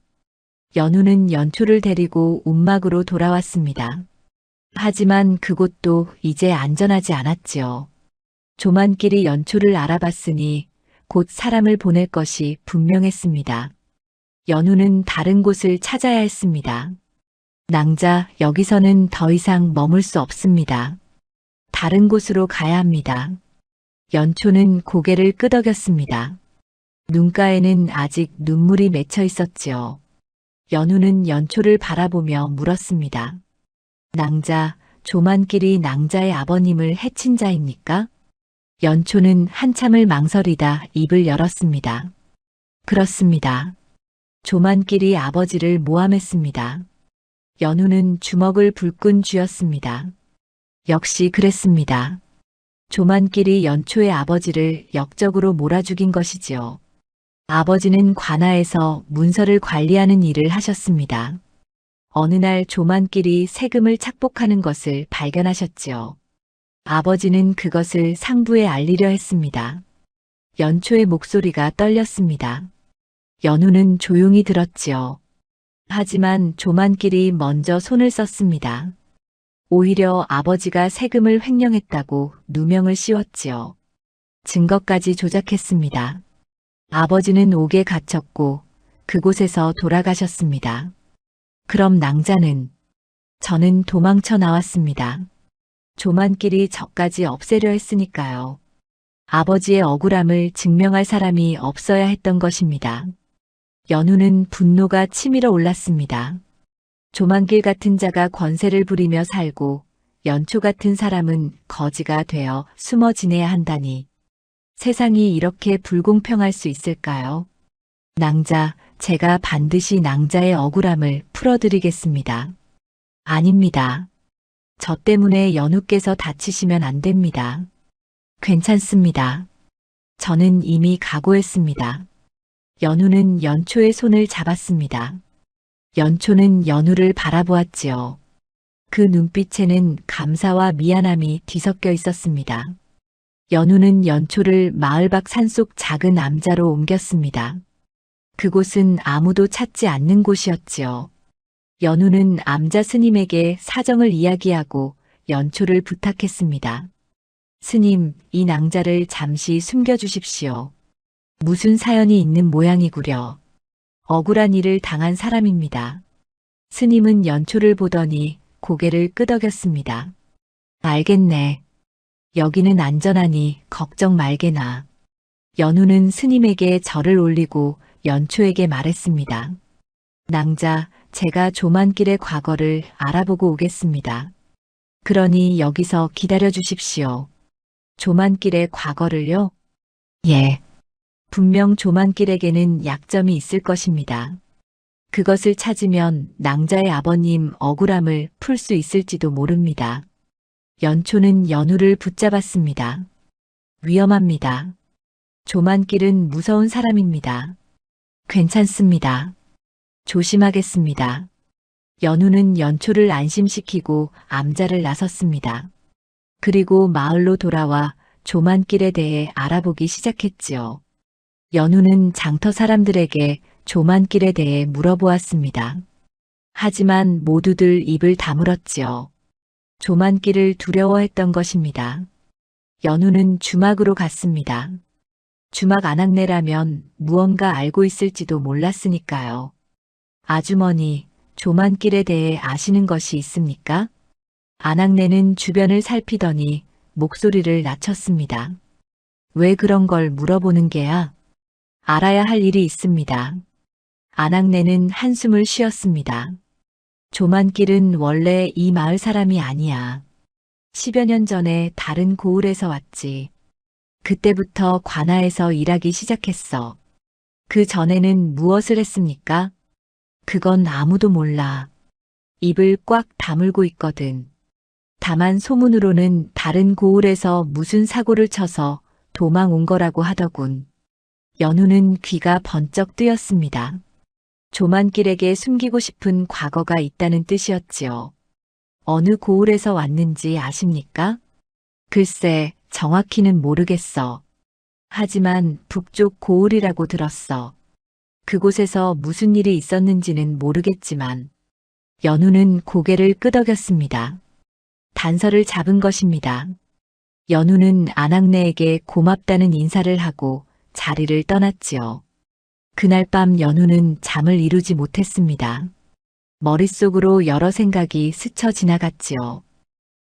연우는 연초를 데리고 움막으로 돌아왔습니다. 하지만 그곳도 이제 안전하지 않았지요. 조만끼리 연초를 알아봤으니 곧 사람을 보낼 것이 분명했습니다. 연우는 다른 곳을 찾아야 했습니다. 낭자, 여기서는 더 이상 머물 수 없습니다. 다른 곳으로 가야 합니다. 연초는 고개를 끄덕였습니다. 눈가에는 아직 눈물이 맺혀 있었지요. 연우는 연초를 바라보며 물었습니다. 낭자, 조만끼리 낭자의 아버님을 해친 자입니까? 연초는 한참을 망설이다 입을 열었습니다. 그렇습니다. 조만끼리 아버지를 모함했습니다. 연우는 주먹을 불끈 쥐었습니다. 역시 그랬습니다. 조만끼리 연초의 아버지를 역적으로 몰아죽인 것이지요. 아버지는 관아에서 문서를 관리하는 일을 하셨습니다. 어느 날 조만끼리 세금을 착복하는 것을 발견하셨지요. 아버지는 그것을 상부에 알리려 했습니다. 연초의 목소리가 떨렸습니다. 연우는 조용히 들었지요. 하지만 조만끼리 먼저 손을 썼습니다. 오히려 아버지가 세금을 횡령했다고 누명을 씌웠지요. 증거까지 조작했습니다. 아버지는 옥에 갇혔고 그곳에서 돌아가셨습니다. 그럼 낭자는? 저는 도망쳐 나왔습니다. 조만끼리 저까지 없애려 했으니까요. 아버지의 억울함을 증명할 사람이 없어야 했던 것입니다. 연우는 분노가 치밀어 올랐습니다. 조만길 같은 자가 권세를 부리며 살고 연초 같은 사람은 거지가 되어 숨어 지내야 한다니. 세상이 이렇게 불공평할 수 있을까요? 낭자, 제가 반드시 낭자의 억울함을 풀어드리겠습니다. 아닙니다. 저 때문에 연우께서 다치시면 안 됩니다. 괜찮습니다. 저는 이미 각오했습니다. 연우는 연초의 손을 잡았습니다. 연초는 연우를 바라보았지요. 그 눈빛에는 감사와 미안함이 뒤섞여 있었습니다. 연우는 연초를 마을 밖 산속 작은 암자로 옮겼습니다. 그곳은 아무도 찾지 않는 곳이었지요. 연우는 암자 스님에게 사정을 이야기하고 연초를 부탁했습니다. 스님, 이 낭자를 잠시 숨겨주십시오. 무슨 사연이 있는 모양이구려. 억울한 일을 당한 사람입니다. 스님은 연초를 보더니 고개를 끄덕였습니다. 알겠네. 여기는 안전하니 걱정 말게나. 연우는 스님에게 절을 올리고 연초에게 말했습니다. 낭자, 제가 조만길의 과거를 알아보고 오겠습니다. 그러니 여기서 기다려 주십시오. 조만길의 과거를요? 예. 분명 조만길에게는 약점이 있을 것입니다. 그것을 찾으면 낭자의 아버님 억울함을 풀 수 있을지도 모릅니다. 연초는 연우를 붙잡았습니다. 위험합니다. 조만길은 무서운 사람입니다. 괜찮습니다. 조심하겠습니다. 연우는 연초를 안심시키고 암자를 나섰습니다. 그리고 마을로 돌아와 조만길에 대해 알아보기 시작했지요. 연우는 장터 사람들에게 조만길에 대해 물어보았습니다. 하지만 모두들 입을 다물었지요. 조만길을 두려워했던 것입니다. 연우는 주막으로 갔습니다. 주막 아낙네라면 무언가 알고 있을지도 몰랐으니까요. 아주머니, 조만길에 대해 아시는 것이 있습니까? 아낙네는 주변을 살피더니 목소리를 낮췄습니다. 왜 그런 걸 물어보는 게야? 알아야 할 일이 있습니다. 아낙네는 한숨을 쉬었습니다. 조만길은 원래 이 마을 사람이 아니야. 10여 년 전에 다른 고을에서 왔지. 그때부터 관아에서 일하기 시작했어. 그 전에는 무엇을 했습니까? 그건 아무도 몰라. 입을 꽉 다물고 있거든. 다만 소문으로는 다른 고을에서 무슨 사고를 쳐서 도망 온 거라고 하더군. 연우는 귀가 번쩍 뜨였습니다. 조만길에게 숨기고 싶은 과거가 있다는 뜻이었지요. 어느 고을에서 왔는지 아십니까? 글쎄, 정확히는 모르겠어. 하지만 북쪽 고을이라고 들었어. 그곳에서 무슨 일이 있었는지는 모르겠지만 연우는 고개를 끄덕였습니다. 단서를 잡은 것입니다. 연우는 안학내에게 고맙다는 인사를 하고 자리를 떠났지요. 그날 밤 연우는 잠을 이루지 못했습니다. 머릿속으로 여러 생각이 스쳐 지나갔지요.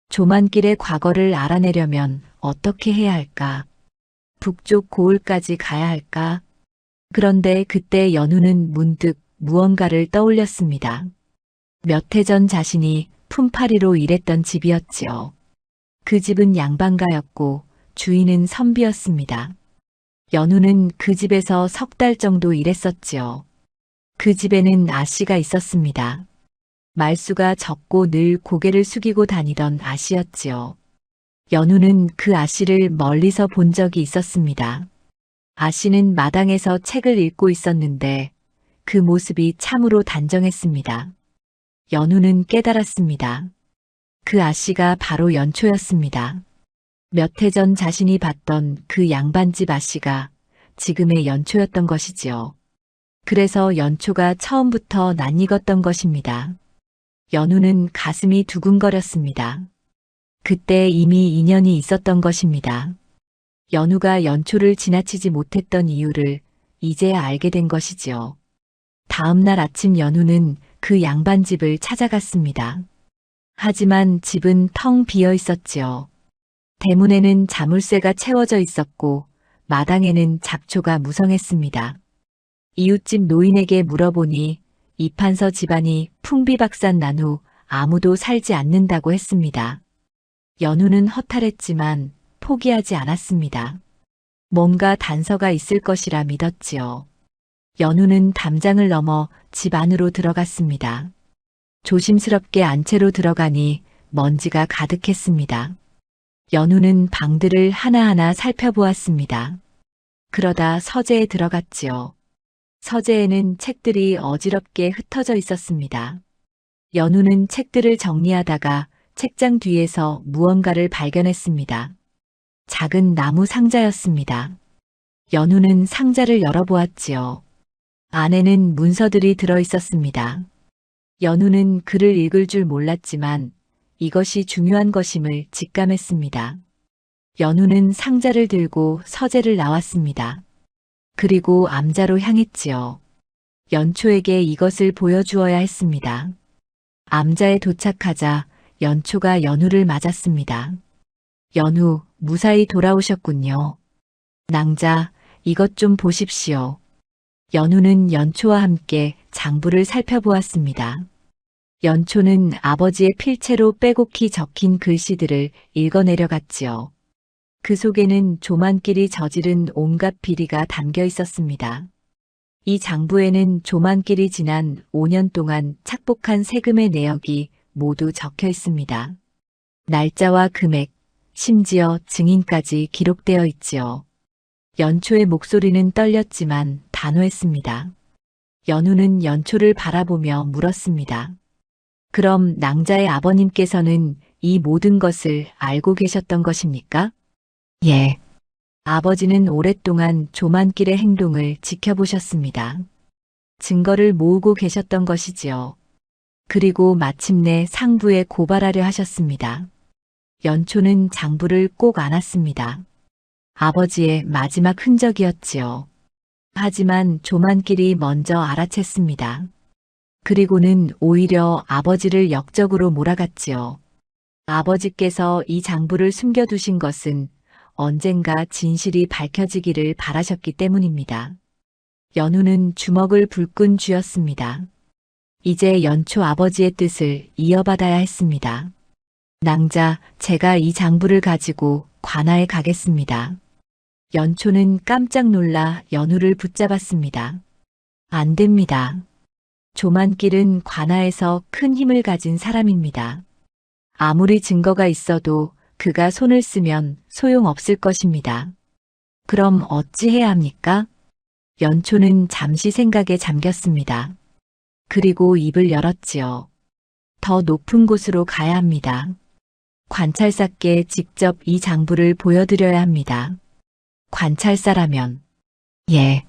조만길의 과거를 알아내려면 어떻게 해야 할까? 북쪽 고을까지 가야 할까? 그런데 그때 연우는 문득 무언가를 떠올렸습니다. 몇 해 전 자신이 품팔이로 일했던 집이었지요. 그 집은 양반가였고 주인은 선비였습니다. 연우는 그 집에서 석 달 정도 일했었지요. 그 집에는 아씨가 있었습니다. 말수가 적고 늘 고개를 숙이고 다니던 아씨였지요. 연우는 그 아씨를 멀리서 본 적이 있었습니다. 아씨는 마당에서 책을 읽고 있었는데 그 모습이 참으로 단정했습니다. 연우는 깨달았습니다. 그 아씨가 바로 연초였습니다. 몇 해 전 자신이 봤던 그 양반집 아씨가 지금의 연초였던 것이지요. 그래서 연초가 처음부터 낯익었던 것입니다. 연우는 가슴이 두근거렸습니다. 그때 이미 인연이 있었던 것입니다. 연우가 연초를 지나치지 못했던 이유를 이제야 알게 된 것이지요. 다음 날 아침 연우는 그 양반집을 찾아갔습니다. 하지만 집은 텅 비어 있었지요. 대문에는 자물쇠가 채워져 있었고 마당에는 잡초가 무성했습니다. 이웃집 노인에게 물어보니 이판서 집안이 풍비박산 난 후 아무도 살지 않는다고 했습니다. 연우는 허탈했지만 포기하지 않았습니다. 뭔가 단서가 있을 것이라 믿었지요. 연우는 담장을 넘어 집 안으로 들어갔습니다. 조심스럽게 안채로 들어가니 먼지가 가득했습니다. 연우는 방들을 하나하나 살펴보았습니다. 그러다 서재에 들어갔지요. 서재에는 책들이 어지럽게 흩어져 있었습니다. 연우는 책들을 정리하다가 책장 뒤에서 무언가를 발견했습니다. 작은 나무 상자였습니다. 연우는 상자를 열어보았지요. 안에는 문서들이 들어 있었습니다. 연우는 글을 읽을 줄 몰랐지만 이것이 중요한 것임을 직감했습니다. 연우는 상자를 들고 서재를 나왔습니다. 그리고 암자로 향했지요. 연초에게 이것을 보여주어야 했습니다. 암자에 도착하자 연초가 연우를 맞았습니다. 연우, 무사히 돌아오셨군요. 낭자, 이것 좀 보십시오. 연우는 연초와 함께 장부를 살펴보았습니다. 연초는 아버지의 필체로 빼곡히 적힌 글씨들을 읽어내려갔지요. 그 속에는 조만길이 저지른 온갖 비리가 담겨 있었습니다. 이 장부에는 조만길이 지난 5년 동안 착복한 세금의 내역이 모두 적혀 있습니다. 날짜와 금액, 심지어 증인까지 기록되어 있지요. 연초의 목소리는 떨렸지만 단호했습니다. 연우는 연초를 바라보며 물었습니다. 그럼 낭자의 아버님께서는 이 모든 것을 알고 계셨던 것입니까? 예. 아버지는 오랫동안 조만길의 행동을 지켜보셨습니다. 증거를 모으고 계셨던 것이지요. 그리고 마침내 상부에 고발하려 하셨습니다. 연초는 장부를 꼭 안았습니다. 아버지의 마지막 흔적이었지요. 하지만 조만길이 먼저 알아챘습니다. 그리고는 오히려 아버지를 역적으로 몰아갔지요. 아버지께서 이 장부를 숨겨두신 것은 언젠가 진실이 밝혀지기를 바라셨기 때문입니다. 연우는 주먹을 불끈 쥐었습니다. 이제 연초 아버지의 뜻을 이어받아야 했습니다. 낭자, 제가 이 장부를 가지고 관아에 가겠습니다. 연초는 깜짝 놀라 연우를 붙잡았습니다. 안 됩니다. 조만길은 관아에서 큰 힘을 가진 사람입니다. 아무리 증거가 있어도 그가 손을 쓰면 소용없을 것입니다. 그럼 어찌해야 합니까? 연초는 잠시 생각에 잠겼습니다. 그리고 입을 열었지요. 더 높은 곳으로 가야 합니다. 관찰사께 직접 이 장부를 보여드려야 합니다. 관찰사라면, 예,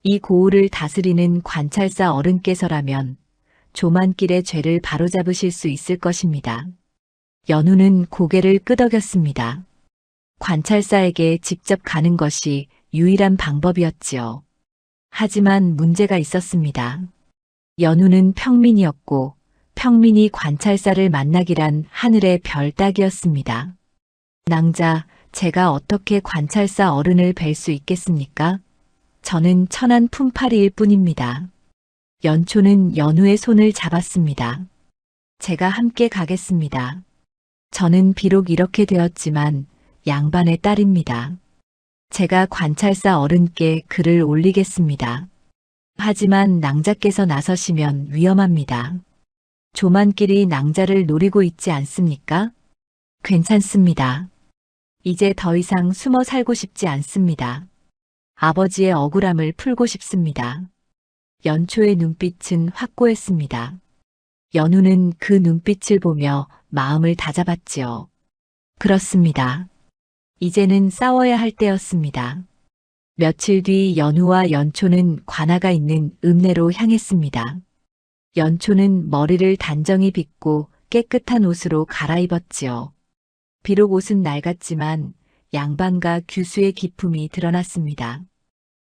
이 고을을 다스리는 관찰사 어른께서라면 조만길의 죄를 바로잡으실 수 있을 것입니다. 연우는 고개를 끄덕였습니다. 관찰사에게 직접 가는 것이 유일한 방법이었지요. 하지만 문제가 있었습니다. 연우는 평민이었고 평민이 관찰사를 만나기란 하늘의 별 따기였습니다. 낭자, 제가 어떻게 관찰사 어른을 뵐 수 있겠습니까? 저는 천한 품팔이일 뿐입니다. 연초는 연우의 손을 잡았습니다. 제가 함께 가겠습니다. 저는 비록 이렇게 되었지만 양반의 딸입니다. 제가 관찰사 어른께 글을 올리겠습니다. 하지만 낭자께서 나서시면 위험합니다. 조만길이 낭자를 노리고 있지 않습니까? 괜찮습니다. 이제 더 이상 숨어 살고 싶지 않습니다. 아버지의 억울함을 풀고 싶습니다. 연초의 눈빛은 확고했습니다. 연우는 그 눈빛을 보며 마음을 다잡았지요. 그렇습니다. 이제는 싸워야 할 때였습니다. 며칠 뒤 연우와 연초는 관아가 있는 읍내로 향했습니다. 연초는 머리를 단정히 빗고 깨끗한 옷으로 갈아입었지요. 비록 옷은 낡았지만 양반과 규수의 기품이 드러났습니다.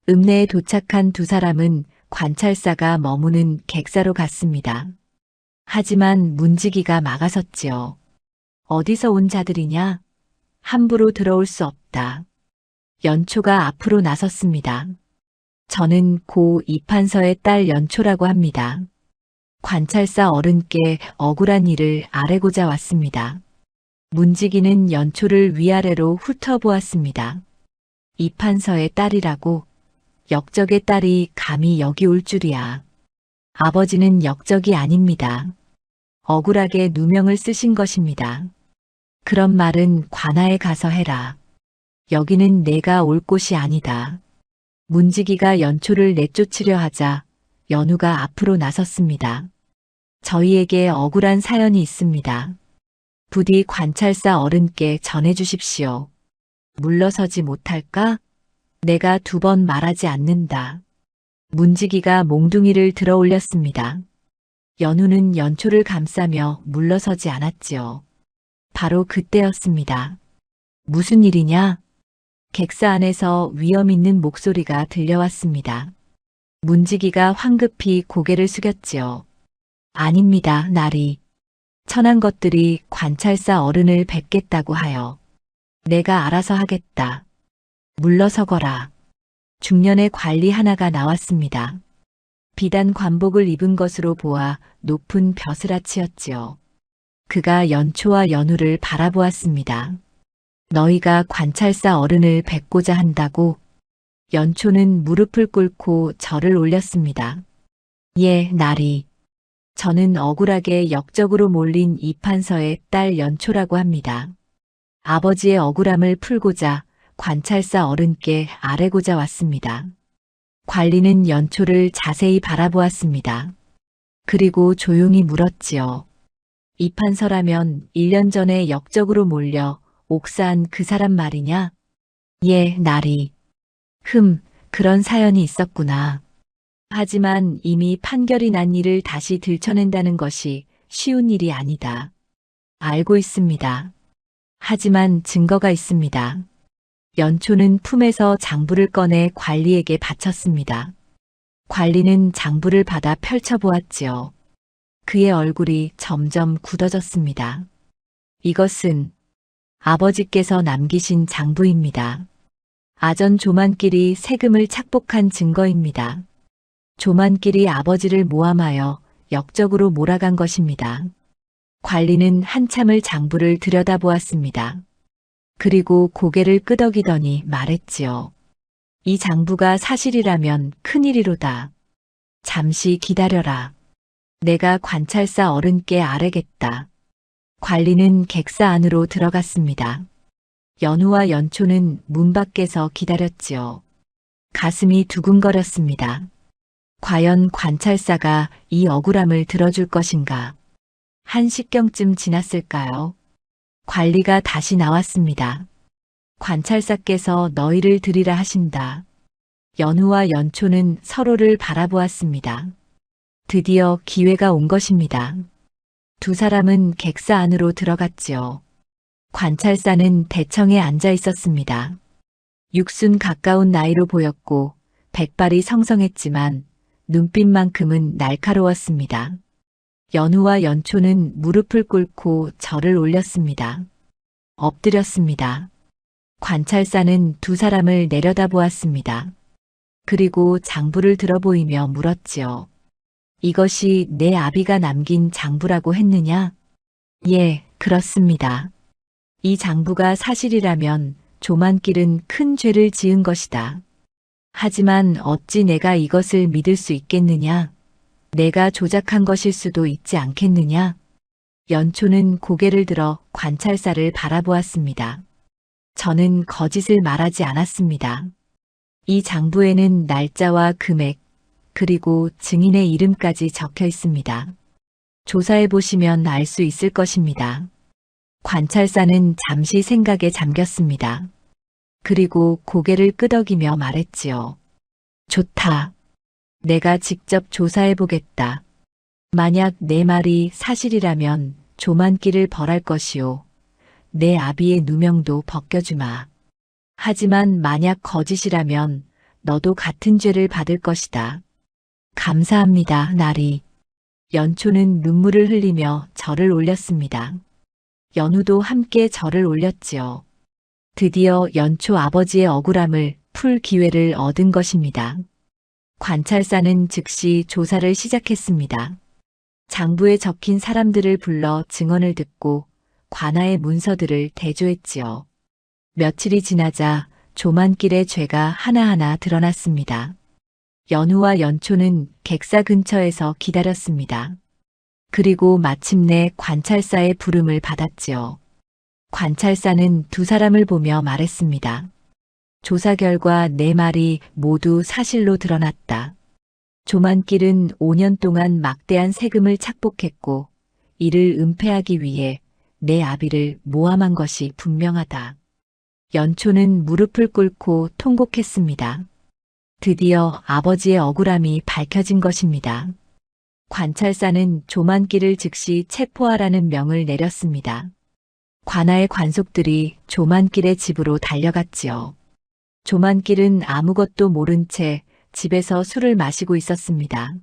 읍내에 도착한 두 사람은 관찰사가 머무는 객사로 갔습니다. 하지만 문지기가 막아섰지요. 어디서 온 자들이냐? 함부로 들어올 수 없다. 연초가 앞으로 나섰습니다. 저는 고 이판서의 딸 연초라고 합니다. 관찰사 어른께 억울한 일을 아뢰고자 왔습니다. 문지기는 연초를 위아래로 훑어보았습니다. 이판서의 딸이라고? 역적의 딸이 감히 여기 올 줄이야. 아버지는 역적이 아닙니다. 억울하게 누명을 쓰신 것입니다. 그런 말은 관아에 가서 해라. 여기는 내가 올 곳이 아니다. 문지기가 연초를 내쫓으려 하자 연우가 앞으로 나섰습니다. 저희에게 억울한 사연이 있습니다. 부디 관찰사 어른께 전해주십시오. 물러서지 못할까? 내가 2번 말하지 않는다. 문지기가 몽둥이를 들어 올렸습니다. 연우는 연초를 감싸며 물러서지 않았지요. 바로 그때였습니다. 무슨 일이냐? 객사 안에서 위험 있는 목소리가 들려왔습니다. 문지기가 황급히 고개를 숙였지요. 아닙니다, 나리. 천한 것들이 관찰사 어른을 뵙겠다고 하여. 내가 알아서 하겠다. 물러서거라. 중년의 관리 하나가 나왔습니다. 비단 관복을 입은 것으로 보아 높은 벼슬아치였지요. 그가 연초와 연우를 바라보았습니다. 너희가 관찰사 어른을 뵙고자 한다고? 연초는 무릎을 꿇고 절을 올렸습니다. 예, 나리. 저는 억울하게 역적으로 몰린 이판서의 딸 연초라고 합니다. 아버지의 억울함을 풀고자 관찰사 어른께 아뢰고자 왔습니다. 관리는 연초를 자세히 바라보았습니다. 그리고 조용히 물었지요. 이판서라면 1년 전에 역적으로 몰려 옥사한 그 사람 말이냐? 예, 나리. 그런 사연이 있었구나. 하지만 이미 판결이 난 일을 다시 들춰낸다는 것이 쉬운 일이 아니다. 알고 있습니다. 하지만 증거가 있습니다. 연초는 품에서 장부를 꺼내 관리에게 바쳤습니다. 관리는 장부를 받아 펼쳐보았지요. 그의 얼굴이 점점 굳어졌습니다. 이것은 아버지께서 남기신 장부입니다. 아전 조만길이 세금을 착복한 증거입니다. 조만길이 아버지를 모함하여 역적으로 몰아간 것입니다. 관리는 한참을 장부를 들여다보았습니다. 그리고 고개를 끄덕이더니 말했지요. 이 장부가 사실이라면 큰일이로다. 잠시 기다려라. 내가 관찰사 어른께 아뢰겠다. 관리는 객사 안으로 들어갔습니다. 연우와 연초는 문 밖에서 기다렸지요. 가슴이 두근거렸습니다. 과연 관찰사가 이 억울함을 들어줄 것인가? 1시경쯤 지났을까요? 관리가 다시 나왔습니다. 관찰사께서 너희를 들이라 하신다. 연우와 연초는 서로를 바라보았습니다. 드디어 기회가 온 것입니다. 두 사람은 객사 안으로 들어갔지요. 관찰사는 대청에 앉아 있었습니다. 육순 가까운 나이로 보였고 백발이 성성했지만 눈빛만큼은 날카로웠습니다. 연우와 연초는 무릎을 꿇고 절을 올렸습니다. 엎드렸습니다. 관찰사는 두 사람을 내려다보았습니다. 그리고 장부를 들어보이며 물었지요. 이것이 내 아비가 남긴 장부라고 했느냐? 예, 그렇습니다. 이 장부가 사실이라면 조만길은 큰 죄를 지은 것이다. 하지만 어찌 내가 이것을 믿을 수 있겠느냐? 내가 조작한 것일 수도 있지 않겠느냐? 연초는 고개를 들어 관찰사를 바라보았습니다. 저는 거짓을 말하지 않았습니다. 이 장부에는 날짜와 금액, 그리고 증인의 이름까지 적혀 있습니다. 조사해 보시면 알 수 있을 것입니다. 관찰사는 잠시 생각에 잠겼습니다. 그리고 고개를 끄덕이며 말했지요. 좋다. 내가 직접 조사해 보겠다. 만약 내 말이 사실이라면 조만길을 벌할 것이요. 내 아비의 누명도 벗겨주마. 하지만 만약 거짓이라면 너도 같은 죄를 받을 것이다. 감사합니다, 나리. 연초는 눈물을 흘리며 절을 올렸습니다. 연우도 함께 절을 올렸지요. 드디어 연초 아버지의 억울함을 풀 기회를 얻은 것입니다. 관찰사는 즉시 조사를 시작했습니다. 장부에 적힌 사람들을 불러 증언을 듣고 관아의 문서들을 대조했지요. 며칠이 지나자 조만길의 죄가 하나하나 드러났습니다. 연우와 연초는 객사 근처에서 기다렸습니다. 그리고 마침내 관찰사의 부름을 받았지요. 관찰사는 두 사람을 보며 말했습니다. 조사 결과 네 말이 모두 사실로 드러났다. 조만길은 5년 동안 막대한 세금을 착복했고 이를 은폐하기 위해 내 아비를 모함한 것이 분명하다. 연초는 무릎을 꿇고 통곡했습니다. 드디어 아버지의 억울함이 밝혀진 것입니다. 관찰사는 조만길을 즉시 체포하라는 명을 내렸습니다. 관아의 관속들이 조만길의 집으로 달려갔지요. 조만길은 아무것도 모른 채 집에서 술을 마시고 있었습니다.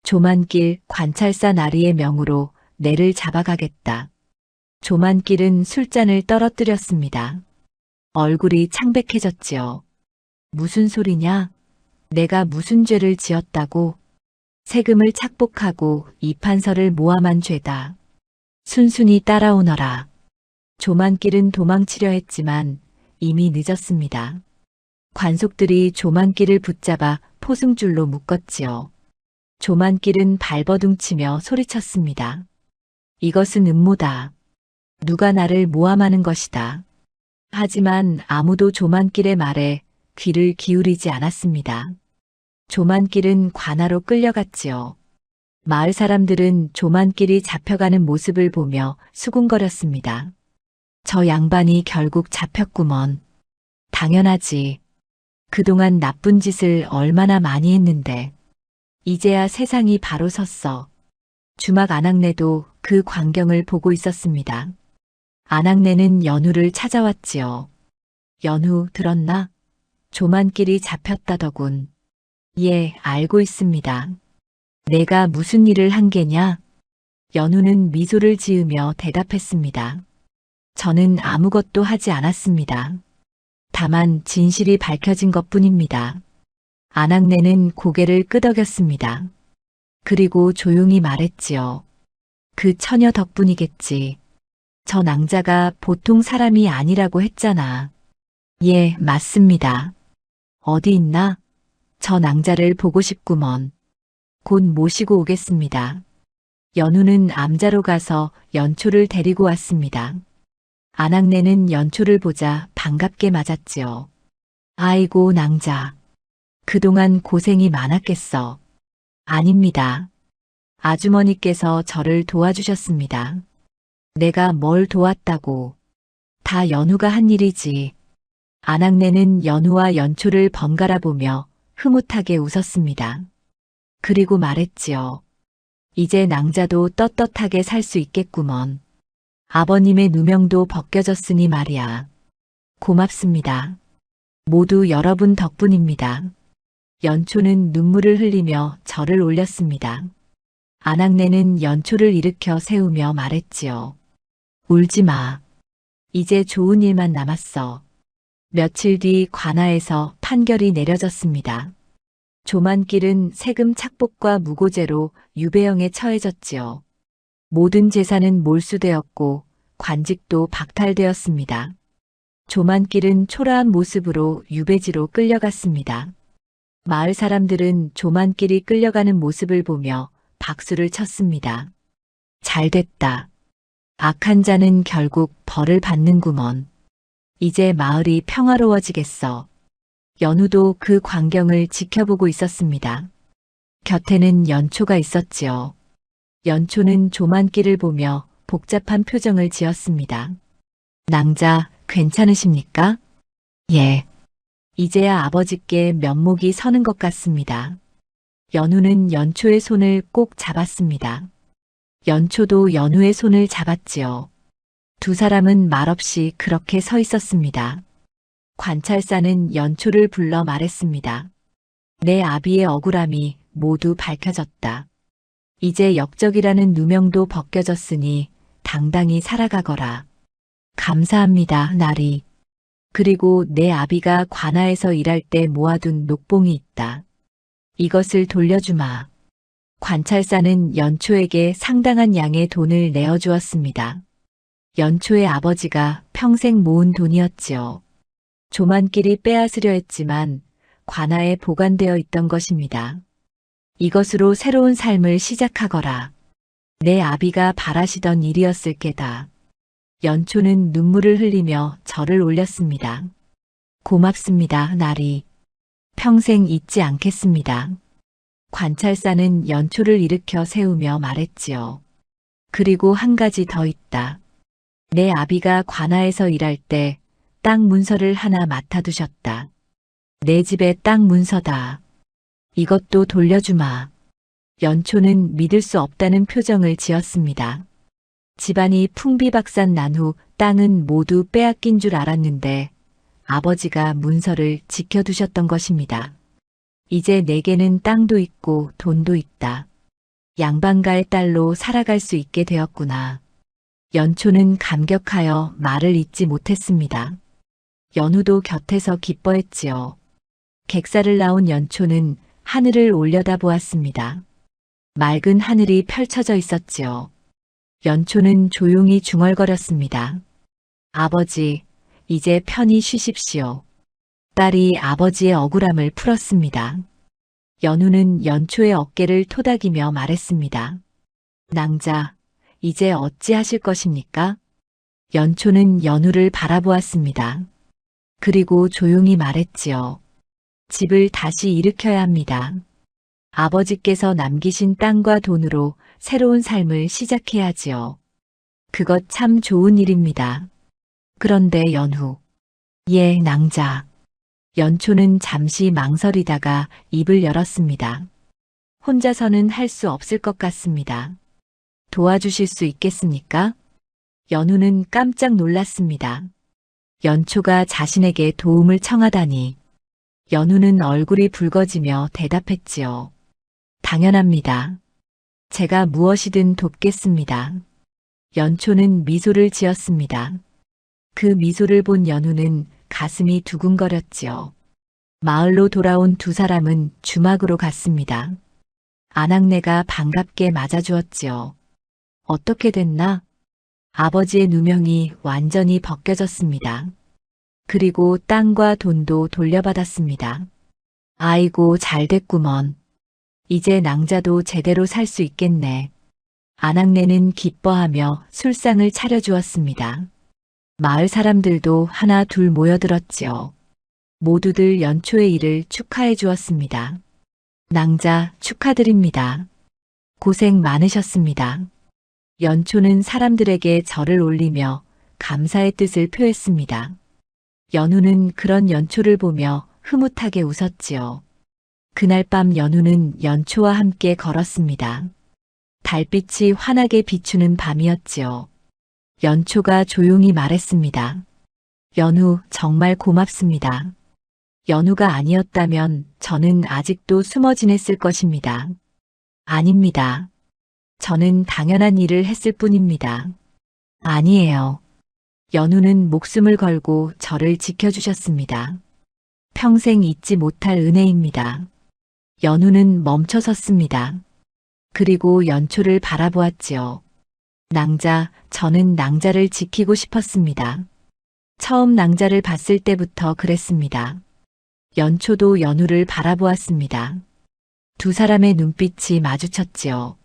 조만길 관찰사 나리의 명으로 내를 잡아가겠다. 조만길은 술잔을 떨어뜨렸습니다. 얼굴이 창백해졌지요. 무슨 소리냐? 내가 무슨 죄를 지었다고? 세금을 착복하고 이 판서를 모함한 죄다. 순순히 따라오너라. 조만길은 도망치려 했지만 이미 늦었습니다. 관속들이 조만길을 붙잡아 포승줄로 묶었지요. 조만길은 발버둥치며 소리쳤습니다. 이것은 음모다. 누가 나를 모함하는 것이다. 하지만 아무도 조만길의 말에 귀를 기울이지 않았습니다. 조만길은 관아로 끌려갔지요. 마을 사람들은 조만길이 잡혀가는 모습을 보며 수군거렸습니다. 저 양반이 결국 잡혔구먼. 당연하지. 그동안 나쁜 짓을 얼마나 많이 했는데. 이제야 세상이 바로 섰어. 주막 안악내도 그 광경을 보고 있었습니다. 안악내는 연우를 찾아왔지요. 연우 들었나? 조만길이 잡혔다더군. 예, 알고 있습니다. 내가 무슨 일을 한 게냐? 연우는 미소를 지으며 대답했습니다. 저는 아무것도 하지 않았습니다. 다만 진실이 밝혀진 것뿐입니다. 안악내는 고개를 끄덕였습니다. 그리고 조용히 말했지요. 그 처녀 덕분이겠지. 저 낭자가 보통 사람이 아니라고 했잖아. 예, 맞습니다. 어디 있나? 저 낭자를 보고 싶구먼. 곧 모시고 오겠습니다. 연우는 암자로 가서 연초를 데리고 왔습니다. 안악내는 연초를 보자 반갑게 맞았지요. 아이고 낭자. 그동안 고생이 많았겠어. 아닙니다. 아주머니께서 저를 도와주셨습니다. 내가 뭘 도왔다고. 다 연우가 한 일이지. 안악내는 연우와 연초를 번갈아 보며 흐뭇하게 웃었습니다. 그리고 말했지요. 이제 낭자도 떳떳하게 살 수 있겠구먼. 아버님의 누명도 벗겨졌으니 말이야. 고맙습니다. 모두 여러분 덕분입니다. 연초는 눈물을 흘리며 절을 올렸습니다. 안악내는 연초를 일으켜 세우며 말했지요. 울지 마. 이제 좋은 일만 남았어. 며칠 뒤 관아에서 판결이 내려졌습니다. 조만길은 세금 착복과 무고죄로 유배형에 처해졌지요. 모든 재산은 몰수되었고 관직도 박탈되었습니다. 조만길은 초라한 모습으로 유배지로 끌려갔습니다. 마을 사람들은 조만길이 끌려가는 모습을 보며 박수를 쳤습니다. 잘됐다. 악한 자는 결국 벌을 받는구먼. 이제 마을이 평화로워지겠어. 연우도 그 광경을 지켜보고 있었습니다. 곁에는 연초가 있었지요. 연초는 조만길을 보며 복잡한 표정을 지었습니다. 낭자, 괜찮으십니까? 예. 이제야 아버지께 면목이 서는 것 같습니다. 연우는 연초의 손을 꼭 잡았습니다. 연초도 연우의 손을 잡았지요. 두 사람은 말없이 그렇게 서 있었습니다. 관찰사는 연초를 불러 말했습니다. 내 아비의 억울함이 모두 밝혀졌다. 이제 역적이라는 누명도 벗겨졌으니 당당히 살아가거라. 감사합니다, 나리. 그리고 내 아비가 관아에서 일할 때 모아둔 녹봉이 있다. 이것을 돌려주마. 관찰사는 연초에게 상당한 양의 돈을 내어주었습니다. 연초의 아버지가 평생 모은 돈이었지요. 조만길이 빼앗으려 했지만 관아에 보관되어 있던 것입니다. 이것으로 새로운 삶을 시작하거라. 내 아비가 바라시던 일이었을 게다. 연초는 눈물을 흘리며 절을 올렸습니다. 고맙습니다, 나리. 평생 잊지 않겠습니다. 관찰사는 연초를 일으켜 세우며 말했지요. 그리고 한 가지 더 있다. 내 아비가 관아에서 일할 때 땅 문서를 하나 맡아두셨다. 내 집의 땅 문서다. 이것도 돌려주마. 연초는 믿을 수 없다는 표정을 지었습니다. 집안이 풍비박산 난 후 땅은 모두 빼앗긴 줄 알았는데 아버지가 문서를 지켜두셨던 것입니다. 이제 내게는 땅도 있고 돈도 있다. 양반가의 딸로 살아갈 수 있게 되었구나. 연초는 감격하여 말을 잇지 못했습니다. 연우도 곁에서 기뻐했지요. 객사를 나온 연초는 하늘을 올려다보았습니다. 맑은 하늘이 펼쳐져 있었지요. 연초는 조용히 중얼거렸습니다. 아버지, 이제 편히 쉬십시오. 딸이 아버지의 억울함을 풀었습니다. 연우는 연초의 어깨를 토닥이며 말했습니다. 낭자, 이제 어찌하실 것입니까? 연초는 연우를 바라보았습니다. 그리고 조용히 말했지요. 집을 다시 일으켜야 합니다. 아버지께서 남기신 땅과 돈으로 새로운 삶을 시작해야지요. 그것 참 좋은 일입니다. 그런데 연후. 예, 낭자. 연초는 잠시 망설이다가 입을 열었습니다. 혼자서는 할 수 없을 것 같습니다. 도와주실 수 있겠습니까? 연우는 깜짝 놀랐습니다. 연초가 자신에게 도움을 청하다니. 연우는 얼굴이 붉어지며 대답했지요. 당연합니다. 제가 무엇이든 돕겠습니다. 연초는 미소를 지었습니다. 그 미소를 본 연우는 가슴이 두근거렸지요. 마을로 돌아온 두 사람은 주막으로 갔습니다. 안악내가 반갑게 맞아주었지요. 어떻게 됐나? 아버지의 누명이 완전히 벗겨졌습니다. 그리고 땅과 돈도 돌려받았습니다. 아이고, 잘 됐구먼. 이제 낭자도 제대로 살 수 있겠네. 안악내는 기뻐하며 술상을 차려주었습니다. 마을 사람들도 하나 둘 모여들었지요. 모두들 연초의 일을 축하해 주었습니다. 낭자 축하드립니다. 고생 많으셨습니다. 연초는 사람들에게 절을 올리며 감사의 뜻을 표했습니다. 연우는 그런 연초를 보며 흐뭇하게 웃었지요. 그날 밤 연우는 연초와 함께 걸었습니다. 달빛이 환하게 비추는 밤이었지요. 연초가 조용히 말했습니다. 연우, 정말 고맙습니다. 연우가 아니었다면 저는 아직도 숨어 지냈을 것입니다. 아닙니다. 저는 당연한 일을 했을 뿐입니다. 아니에요. 연우는 목숨을 걸고 저를 지켜주셨습니다. 평생 잊지 못할 은혜입니다. 연우는 멈춰 섰습니다. 그리고 연초를 바라보았지요. 낭자, 저는 낭자를 지키고 싶었습니다. 처음 낭자를 봤을 때부터 그랬습니다. 연초도 연우를 바라보았습니다. 두 사람의 눈빛이 마주쳤지요.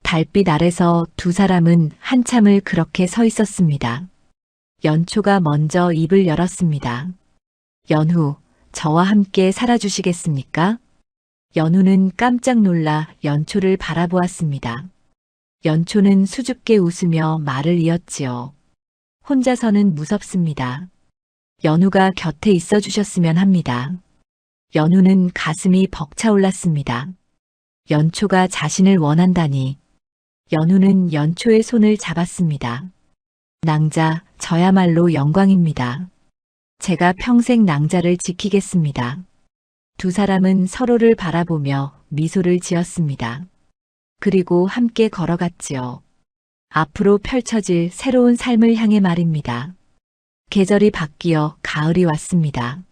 달빛 아래서 두 사람은 한참을 그렇게 서 있었습니다. 연초가 먼저 입을 열었습니다. 연후, 저와 함께 살아주시겠습니까? 연우는 깜짝 놀라 연초를 바라보았습니다. 연초는 수줍게 웃으며 말을 이었지요. 혼자서는 무섭습니다. 연우가 곁에 있어 주셨으면 합니다. 연우는 가슴이 벅차올랐습니다. 연초가 자신을 원한다니. 연우는 연초의 손을 잡았습니다. 낭자, 저야말로 영광입니다. 제가 평생 낭자를 지키겠습니다. 두 사람은 서로를 바라보며 미소를 지었습니다. 그리고 함께 걸어갔지요. 앞으로 펼쳐질 새로운 삶을 향해 말입니다. 계절이 바뀌어 가을이 왔습니다.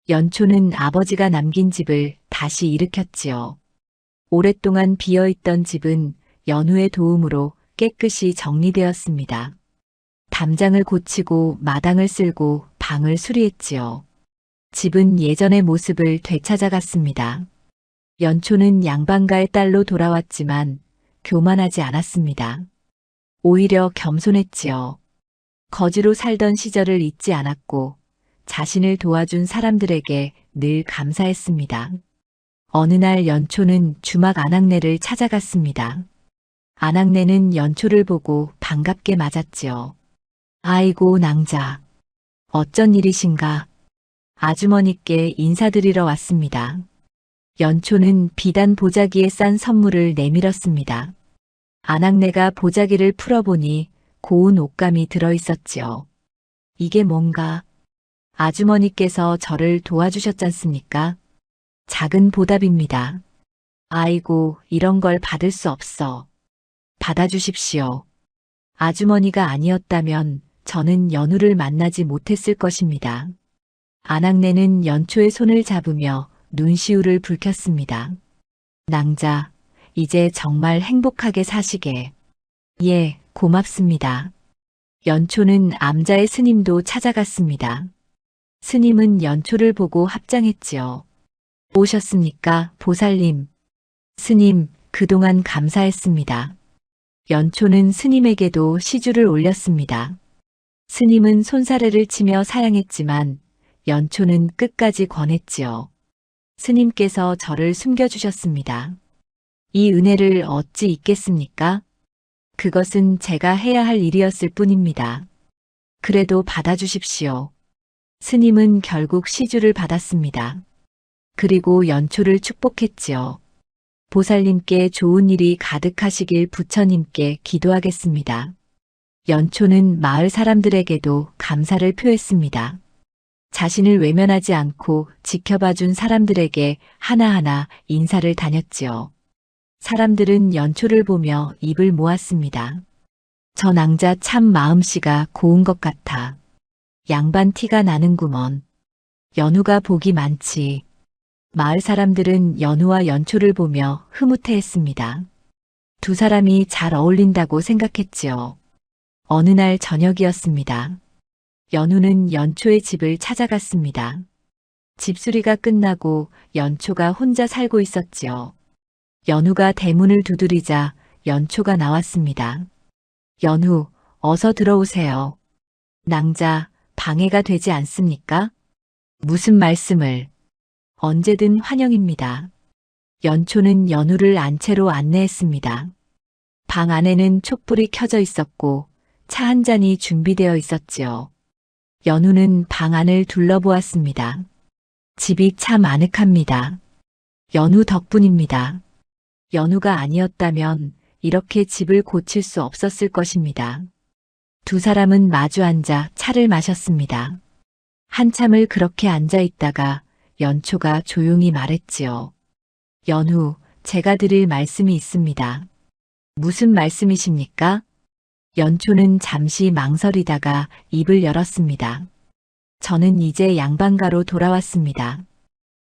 연초는 아버지가 남긴 집을 다시 일으켰지요. 오랫동안 비어있던 집은 연우의 도움으로 깨끗이 정리되었습니다. 담장을 고치고 마당을 쓸고 방을 수리했지요. 집은 예전의 모습을 되찾아갔습니다. 연초는 양반가의 딸로 돌아왔지만 교만하지 않았습니다. 오히려 겸손했지요. 거지로 살던 시절을 잊지 않았고 자신을 도와준 사람들에게 늘 감사했습니다. 어느 날 연초는 주막 안악내를 찾아갔습니다. 안악내는 연초를 보고 반갑게 맞았지요. 아이고 낭자, 어쩐 일이신가? 아주머니께 인사드리러 왔습니다. 연초는 비단 보자기에 싼 선물을 내밀었습니다. 안악내가 보자기를 풀어보니 고운 옷감이 들어있었지요. 이게 뭔가? 아주머니께서 저를 도와주셨잖습니까? 작은 보답입니다. 아이고, 이런 걸 받을 수 없어. 받아주십시오. 아주머니가 아니었다면 저는 연우를 만나지 못했을 것입니다. 안악내는 연초의 손을 잡으며 눈시울을 붉혔습니다. 낭자, 이제 정말 행복하게 사시게. 예, 고맙습니다. 연초는 암자의 스님도 찾아갔습니다. 스님은 연초를 보고 합장했지요. 오셨습니까, 보살님? 스님, 그동안 감사했습니다. 연초는 스님에게도 시주를 올렸습니다. 스님은 손사래를 치며 사양했지만 연초는 끝까지 권했지요. 스님께서 저를 숨겨주셨습니다. 이 은혜를 어찌 잊겠습니까? 그것은 제가 해야 할 일이었을 뿐입니다. 그래도 받아주십시오. 스님은 결국 시주를 받았습니다. 그리고 연초를 축복했지요. 보살님께 좋은 일이 가득하시길 부처님께 기도하겠습니다. 연초는 마을 사람들에게도 감사를 표했습니다. 자신을 외면하지 않고 지켜봐준 사람들에게 하나하나 인사를 다녔지요. 사람들은 연초를 보며 입을 모았습니다. 저 낭자 참 마음씨가 고운 것 같아. 양반 티가 나는구먼. 연우가 복이 많지. 마을 사람들은 연우와 연초를 보며 흐뭇해했습니다. 두 사람이 잘 어울린다고 생각했지요. 어느 날 저녁이었습니다. 연우는 연초의 집을 찾아갔습니다. 집수리가 끝나고 연초가 혼자 살고 있었지요. 연우가 대문을 두드리자 연초가 나왔습니다. 연우, 어서 들어오세요. 낭자, 방해가 되지 않습니까? 무슨 말씀을? 언제든 환영입니다. 연초는 연우를 안채로 안내했습니다. 방 안에는 촛불이 켜져 있었고 차 한 잔이 준비되어 있었지요. 연우는 방 안을 둘러보았습니다. 집이 참 아늑합니다. 연우 덕분입니다. 연우가 아니었다면 이렇게 집을 고칠 수 없었을 것입니다. 두 사람은 마주 앉아 차를 마셨습니다. 한참을 그렇게 앉아 있다가 연초가 조용히 말했지요. 연우, 제가 드릴 말씀이 있습니다. 무슨 말씀이십니까? 연초는 잠시 망설이다가 입을 열었습니다. 저는 이제 양반가로 돌아왔습니다.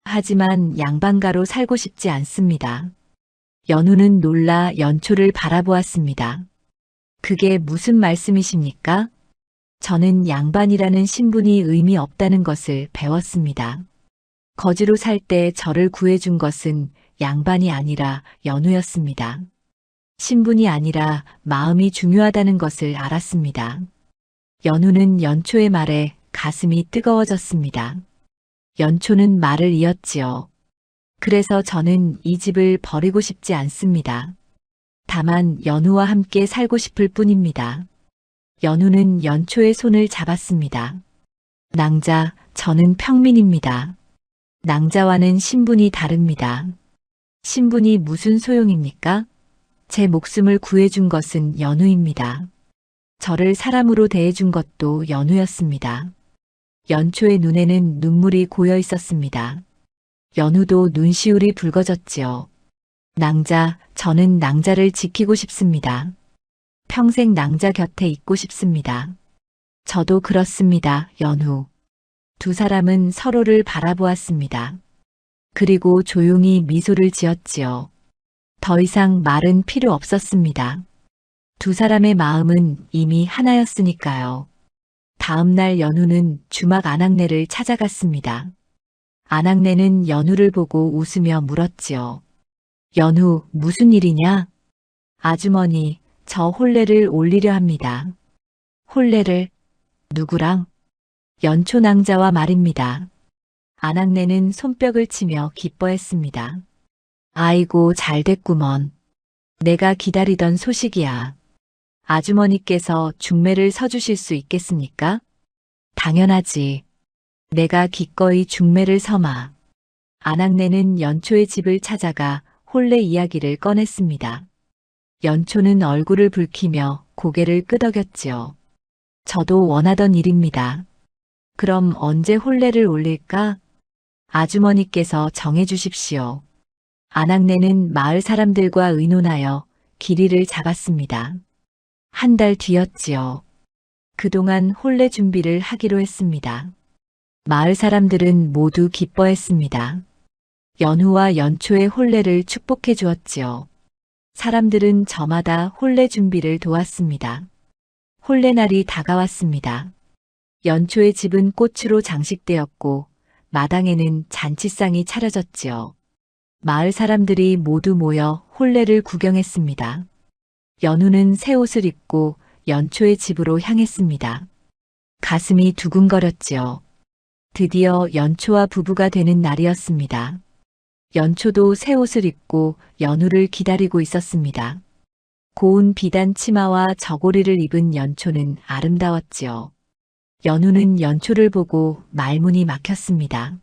하지만 양반가로 살고 싶지 않습니다. 연우는 놀라 연초를 바라보았습니다. 그게 무슨 말씀이십니까? 저는 양반이라는 신분이 의미 없다는 것을 배웠습니다. 거지로 살 때 저를 구해준 것은 양반이 아니라 연우였습니다. 신분이 아니라 마음이 중요하다는 것을 알았습니다. 연우는 연초의 말에 가슴이 뜨거워졌습니다. 연초는 말을 이었지요. 그래서 저는 이 집을 버리고 싶지 않습니다. 다만 연우와 함께 살고 싶을 뿐입니다. 연우는 연초의 손을 잡았습니다. 낭자, 저는 평민입니다. 낭자와는 신분이 다릅니다. 신분이 무슨 소용입니까? 제 목숨을 구해준 것은 연우입니다. 저를 사람으로 대해준 것도 연우였습니다. 연초의 눈에는 눈물이 고여 있었습니다. 연우도 눈시울이 붉어졌지요. 낭자, 저는 낭자를 지키고 싶습니다. 평생 낭자 곁에 있고 싶습니다. 저도 그렇습니다, 연우. 두 사람은 서로를 바라보았습니다. 그리고 조용히 미소를 지었지요. 더 이상 말은 필요 없었습니다. 두 사람의 마음은 이미 하나였으니까요. 다음 날 연우는 주막 안악내를 찾아갔습니다. 안악내는 연우를 보고 웃으며 물었지요. 연우, 무슨 일이냐? 아주머니, 저 혼례를 올리려 합니다. 혼례를? 누구랑? 연초 낭자와 말입니다. 안악내는 손뼉을 치며 기뻐했습니다. 아이고, 잘 됐구먼. 내가 기다리던 소식이야. 아주머니께서 중매를 서주실 수 있겠습니까? 당연하지. 내가 기꺼이 중매를 서마. 안악내는 연초의 집을 찾아가 혼례 이야기를 꺼냈습니다. 연초는 얼굴을 붉히며 고개를 끄덕였지요. 저도 원하던 일입니다. 그럼 언제 혼례를 올릴까? 아주머니께서 정해 주십시오. 안악내는 마을 사람들과 의논하여 길이를 잡았습니다. 한 달 뒤였지요. 그동안 혼례 준비를 하기로 했습니다. 마을 사람들은 모두 기뻐했습니다. 연우와 연초의 혼례를 축복해 주었지요. 사람들은 저마다 혼례 준비를 도왔습니다. 혼례 날이 다가왔습니다. 연초의 집은 꽃으로 장식되었고 마당에는 잔치상이 차려졌지요. 마을 사람들이 모두 모여 혼례를 구경했습니다. 연우는 새 옷을 입고 연초의 집으로 향했습니다. 가슴이 두근거렸지요. 드디어 연초와 부부가 되는 날이었습니다. 연초도 새 옷을 입고 연우를 기다리고 있었습니다. 고운 비단 치마와 저고리를 입은 연초는 아름다웠지요. 연우는 연초를 보고 말문이 막혔습니다.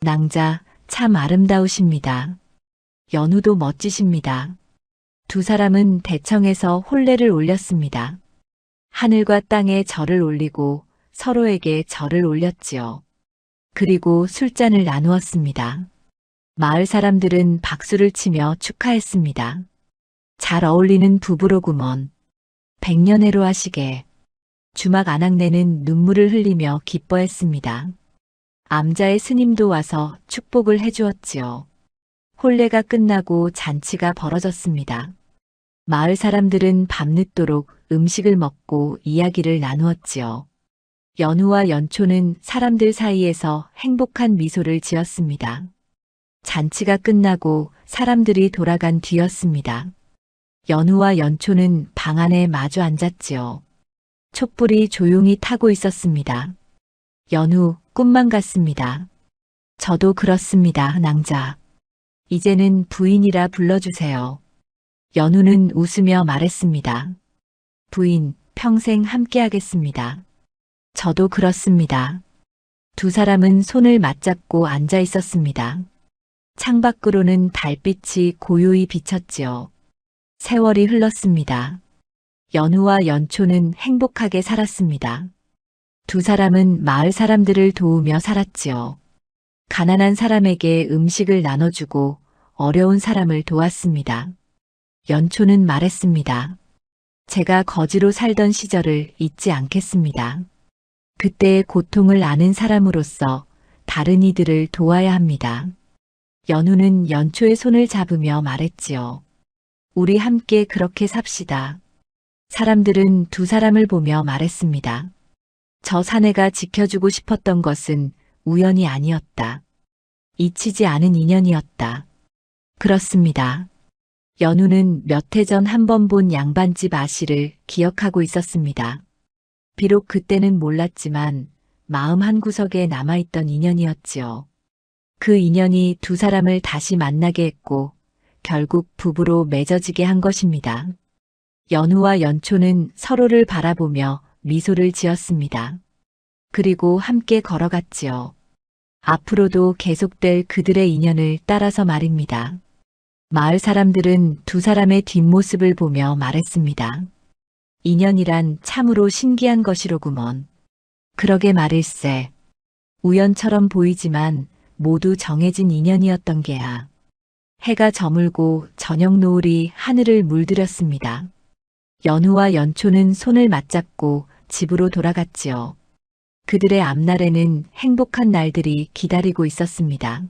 낭자, 참 아름다우십니다. 연우도 멋지십니다. 두 사람은 대청에서 혼례를 올렸습니다. 하늘과 땅에 절을 올리고 서로에게 절을 올렸지요. 그리고 술잔을 나누었습니다. 마을 사람들은 박수를 치며 축하했습니다. 잘 어울리는 부부로구먼. 백년해로 하시게. 주막 안악내는 눈물을 흘리며 기뻐했습니다. 암자의 스님도 와서 축복을 해주었지요. 혼례가 끝나고 잔치가 벌어졌습니다. 마을 사람들은 밤늦도록 음식을 먹고 이야기를 나누었지요. 연우와 연초는 사람들 사이에서 행복한 미소를 지었습니다. 잔치가 끝나고 사람들이 돌아간 뒤였습니다. 연우와 연초는 방 안에 마주 앉았지요. 촛불이 조용히 타고 있었습니다. 연우, 꿈만 같습니다. 저도 그렇습니다, 낭자. 이제는 부인이라 불러주세요. 연우는 웃으며 말했습니다. 부인, 평생 함께하겠습니다. 저도 그렇습니다. 두 사람은 손을 맞잡고 앉아 있었습니다. 창밖으로는 달빛이 고요히 비쳤지요. 세월이 흘렀습니다. 연우와 연초는 행복하게 살았습니다. 두 사람은 마을 사람들을 도우며 살았지요. 가난한 사람에게 음식을 나눠주고 어려운 사람을 도왔습니다. 연초는 말했습니다. 제가 거지로 살던 시절을 잊지 않겠습니다. 그때의 고통을 아는 사람으로서 다른 이들을 도와야 합니다. 연우는 연초의 손을 잡으며 말했지요. 우리 함께 그렇게 삽시다. 사람들은 두 사람을 보며 말했습니다. 저 사내가 지켜주고 싶었던 것은 우연이 아니었다. 잊히지 않은 인연이었다. 그렇습니다. 연우는 몇 해 전 한 번 본 양반집 아씨를 기억하고 있었습니다. 비록 그때는 몰랐지만 마음 한구석에 남아있던 인연이었지요. 그 인연이 두 사람을 다시 만나게 했고 결국 부부로 맺어지게 한 것입니다. 연우와 연초는 서로를 바라보며 미소를 지었습니다. 그리고 함께 걸어갔지요. 앞으로도 계속될 그들의 인연을 따라서 말입니다. 마을 사람들은 두 사람의 뒷모습을 보며 말했습니다. 인연이란 참으로 신기한 것이로구먼. 그러게 말일세. 우연처럼 보이지만 모두 정해진 인연이었던 게야. 해가 저물고 저녁 노을이 하늘을 물들였습니다. 연우와 연초는 손을 맞잡고 집으로 돌아갔지요. 그들의 앞날에는 행복한 날들이 기다리고 있었습니다.